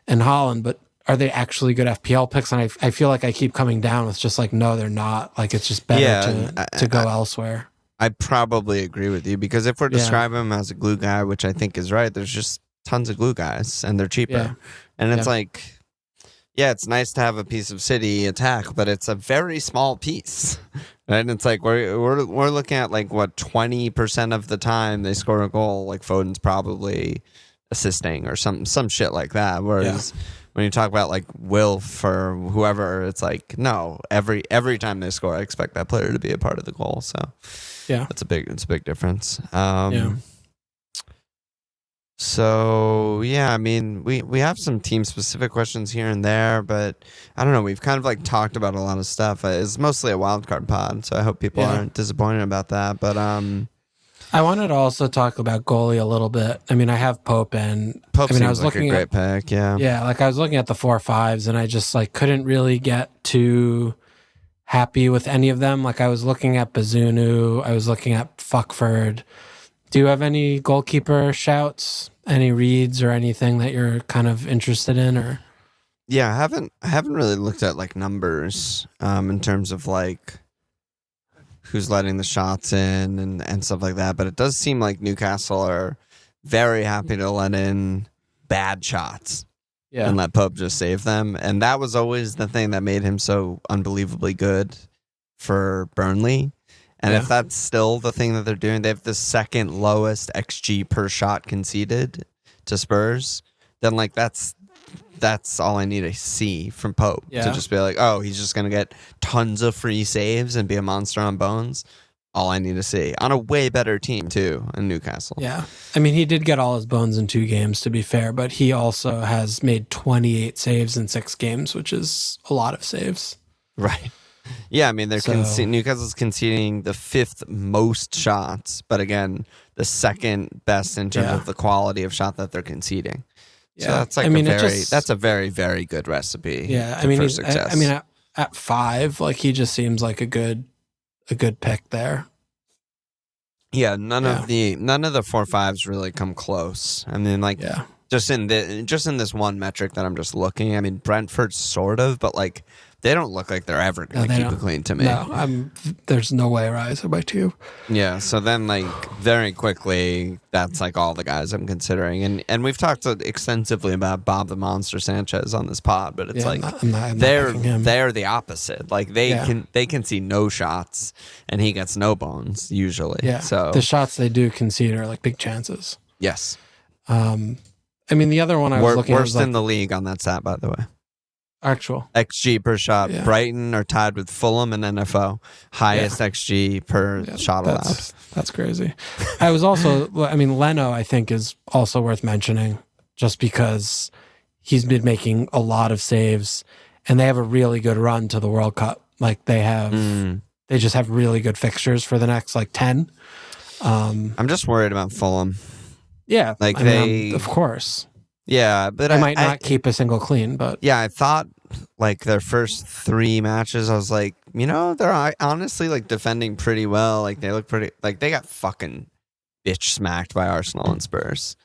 Haaland, but are they actually good FPL picks? And I feel like I keep coming down with just like, no, they're not. Like it's just better to go elsewhere. I probably agree with you because if we're describing him as a glue guy, which I think is right, there's just tons of glue guys and they're cheaper. Yeah. And it's like, it's nice to have a piece of City attack, but it's a very small piece, right? And it's like we're looking at like what 20% of the time they score a goal, like Foden's probably assisting or some shit like that. Whereas when you talk about like Wilf or whoever, it's like no, every time they score, I expect that player to be a part of the goal. So it's a big difference. So, I mean, we have some team-specific questions here and there, but I don't know. We've kind of, like, talked about a lot of stuff. It's mostly a wildcard pod, so I hope people aren't disappointed about that. But I wanted to also talk about goalie a little bit. I mean, I have Pope, and Pope I was like looking a great pick, Yeah, like, I was looking at the 4-5s, and I just, like, couldn't really get too happy with any of them. Like, I was looking at Bazunu. I was looking at Fuckford. Do you have any goalkeeper shouts? Any reads or anything that you're kind of interested in? Or I haven't really looked at like numbers in terms of like who's letting the shots in and stuff like that. But it does seem like Newcastle are very happy to let in bad shots and let Pope just save them. And that was always the thing that made him so unbelievably good for Burnley. And if that's still the thing that they're doing, they have the second lowest XG per shot conceded to Spurs, then like that's all I need to see from Pope to just be like, oh, he's just going to get tons of free saves and be a monster on bones. All I need to see on a way better team too in Newcastle. Yeah. I mean, he did get all his bones in 2 games to be fair, but he also has made 28 saves in 6 games, which is a lot of saves. Right. Yeah, I mean, So- Newcastle's conceding the 5th most shots, but again, the 2nd best in terms of the quality of shot that they're conceding. Yeah, So that's like that's a very, very good recipe. Yeah, for success. I mean, at 5, like he just seems like a good pick there. Yeah, none of the 4-5s really come close. I mean, like just in this one metric that I'm just looking. I mean, Brentford sort of, but like they don't look like they're ever going to keep it clean to me. No, there's no way Rise are by 2. Yeah, so then like very quickly, that's like all the guys I'm considering, and we've talked extensively about Bob the Monster Sanchez on this pod, but it's I'm not they're the opposite. Like they can see no shots, and he gets no bones usually. Yeah, so the shots they do concede are like big chances. Yes. I mean, the other one I was looking at was worst in the league on that stat, by the way. Actual XG per shot. Yeah. Brighton are tied with Fulham and NFO. Highest XG per shot allowed. That's crazy. I was also, I mean, Leno, I think, is also worth mentioning just because he's been making a lot of saves and they have a really good run to the World Cup. Like they just have really good fixtures for the next like 10. I'm just worried about Fulham. Yeah. Like of course. Yeah, but I might not keep a single clean, but yeah, I thought like their first 3 matches, I was like, they're honestly like defending pretty well. Like they look pretty, like they got fucking bitch smacked by Arsenal and Spurs.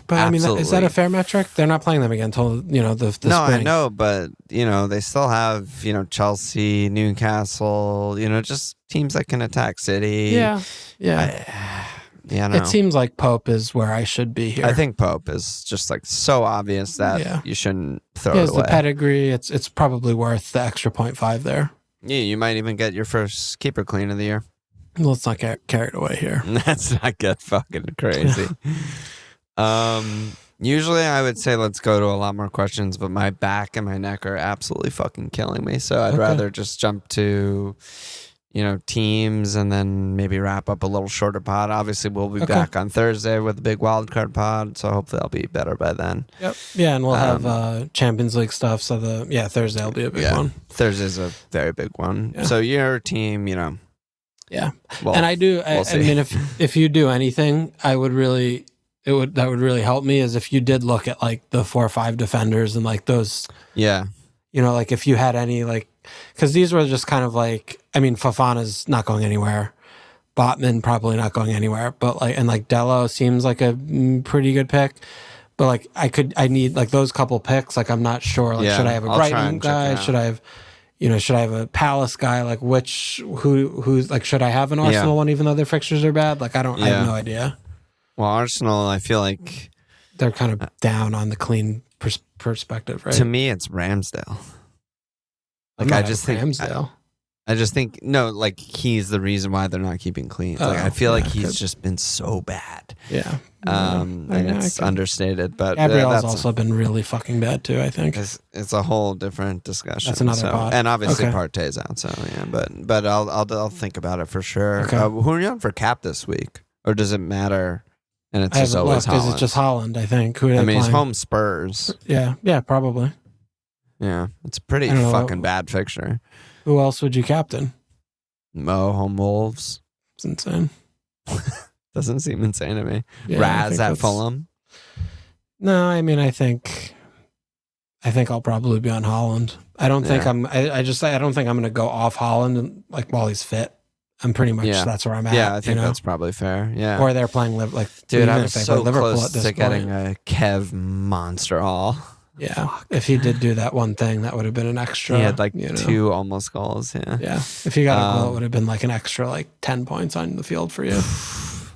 But absolutely. I mean, is that a fair metric? They're not playing them again until the spring. I know, but they still have Chelsea, Newcastle, just teams that can attack City. Yeah. It seems like Pope is where I should be here. I think Pope is just like so obvious that you shouldn't throw it away. The pedigree. It's probably worth the extra 0.5 there. Yeah, you might even get your first keeper clean of the year. Let's not get carried away here. Let's not get fucking crazy. Usually I would say let's go to a lot more questions, but my back and my neck are absolutely fucking killing me. So I'd rather just jump to teams and then maybe wrap up a little shorter pod. Obviously, we'll be back on Thursday with a big wildcard pod, so hopefully I'll be better by then. Yep. Yeah, and we'll have Champions League stuff, so Thursday will be a big one. Thursday's a very big one. Yeah. So your team, Yeah. Well, and I mean, if you do anything, that would really help me is if you did look at like the 4 or 5 defenders and like those. Yeah. Like if you had any like, because these were just kind of like, I mean, Fofana's not going anywhere. Botman probably not going anywhere. But like Dello seems like a pretty good pick. But like I need like those couple picks. Like I'm not sure. Like should I have a Brighton guy? Should I have, should I have a Palace guy? Like who's like should I have an Arsenal one even though their fixtures are bad? Like I have no idea. Well, Arsenal, I feel like they're kind of down on the clean perspective, right? To me, it's Ramsdale. Like I just think Ramsdale. I just think like he's the reason why they're not keeping clean. Like I feel like he's just been so bad. Yeah. And it's understated, but Gabriel's also been really fucking bad too. I think it's a whole different discussion. That's another pod. And obviously Partey's out, so yeah. But I'll think about it for sure. Okay. Who are you on for cap this week, or does it matter? And it's just always Haaland. It's just Haaland, I think. Who he's home Spurs. Yeah, probably. Yeah, it's a pretty fucking bad fixture. Who else would you captain? Mo, home Wolves. It's insane. Doesn't seem insane to me. Yeah, Raz at Fulham. No, I mean I think I'll probably be on Haaland. I don't think I don't think I'm going to go off Haaland like while he's fit. I'm pretty much that's where I'm at. Yeah, I think that's probably fair. Yeah. Or they're playing dude, I was so close to getting a Kev monster all. Yeah. Fuck. If he did do that one thing, that would have been an extra. He had like 2 almost goals. Yeah. Yeah. If he got a goal, it would have been like an extra like 10 points on the field for you.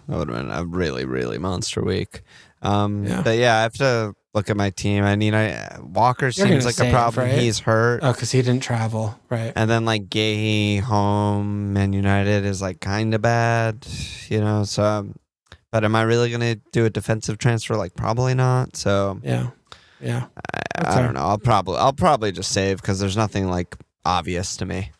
That would have been a really, really monster week. But yeah, I have to look at my team. I mean, Walker seems like a problem. Right? He's hurt. Oh, because he didn't travel, right? And then like Gay home and United is like kind of bad, So, but am I really gonna do a defensive transfer? Like probably not. So yeah. I don't know. I'll probably just save because there's nothing like obvious to me.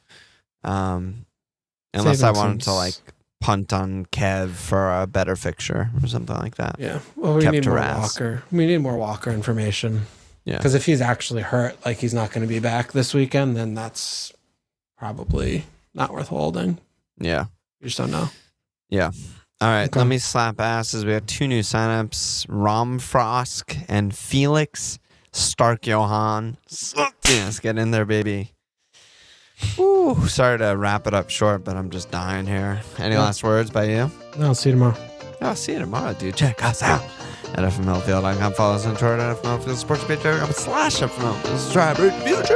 Unless I wanted to like punt on Kev for a better fixture or something like that. Yeah. Well, we need more Walker. We need more Walker information. Yeah. Because if he's actually hurt, like he's not going to be back this weekend, then that's probably not worth holding. Yeah. You just don't know. Yeah. All right. Okay. Let me slap asses. We have 2 new signups, Romfrosk and Felix Stark Johan. Let's get in there, baby. Ooh, sorry to wrap it up short, but I'm just dying here. Any last words by you? No, I'll see you tomorrow. I'll see you tomorrow, dude. Check us out at FMLfield.com. Follow us on Twitter at FMLfield Sports page. /FMLfield. Subscribe. Future.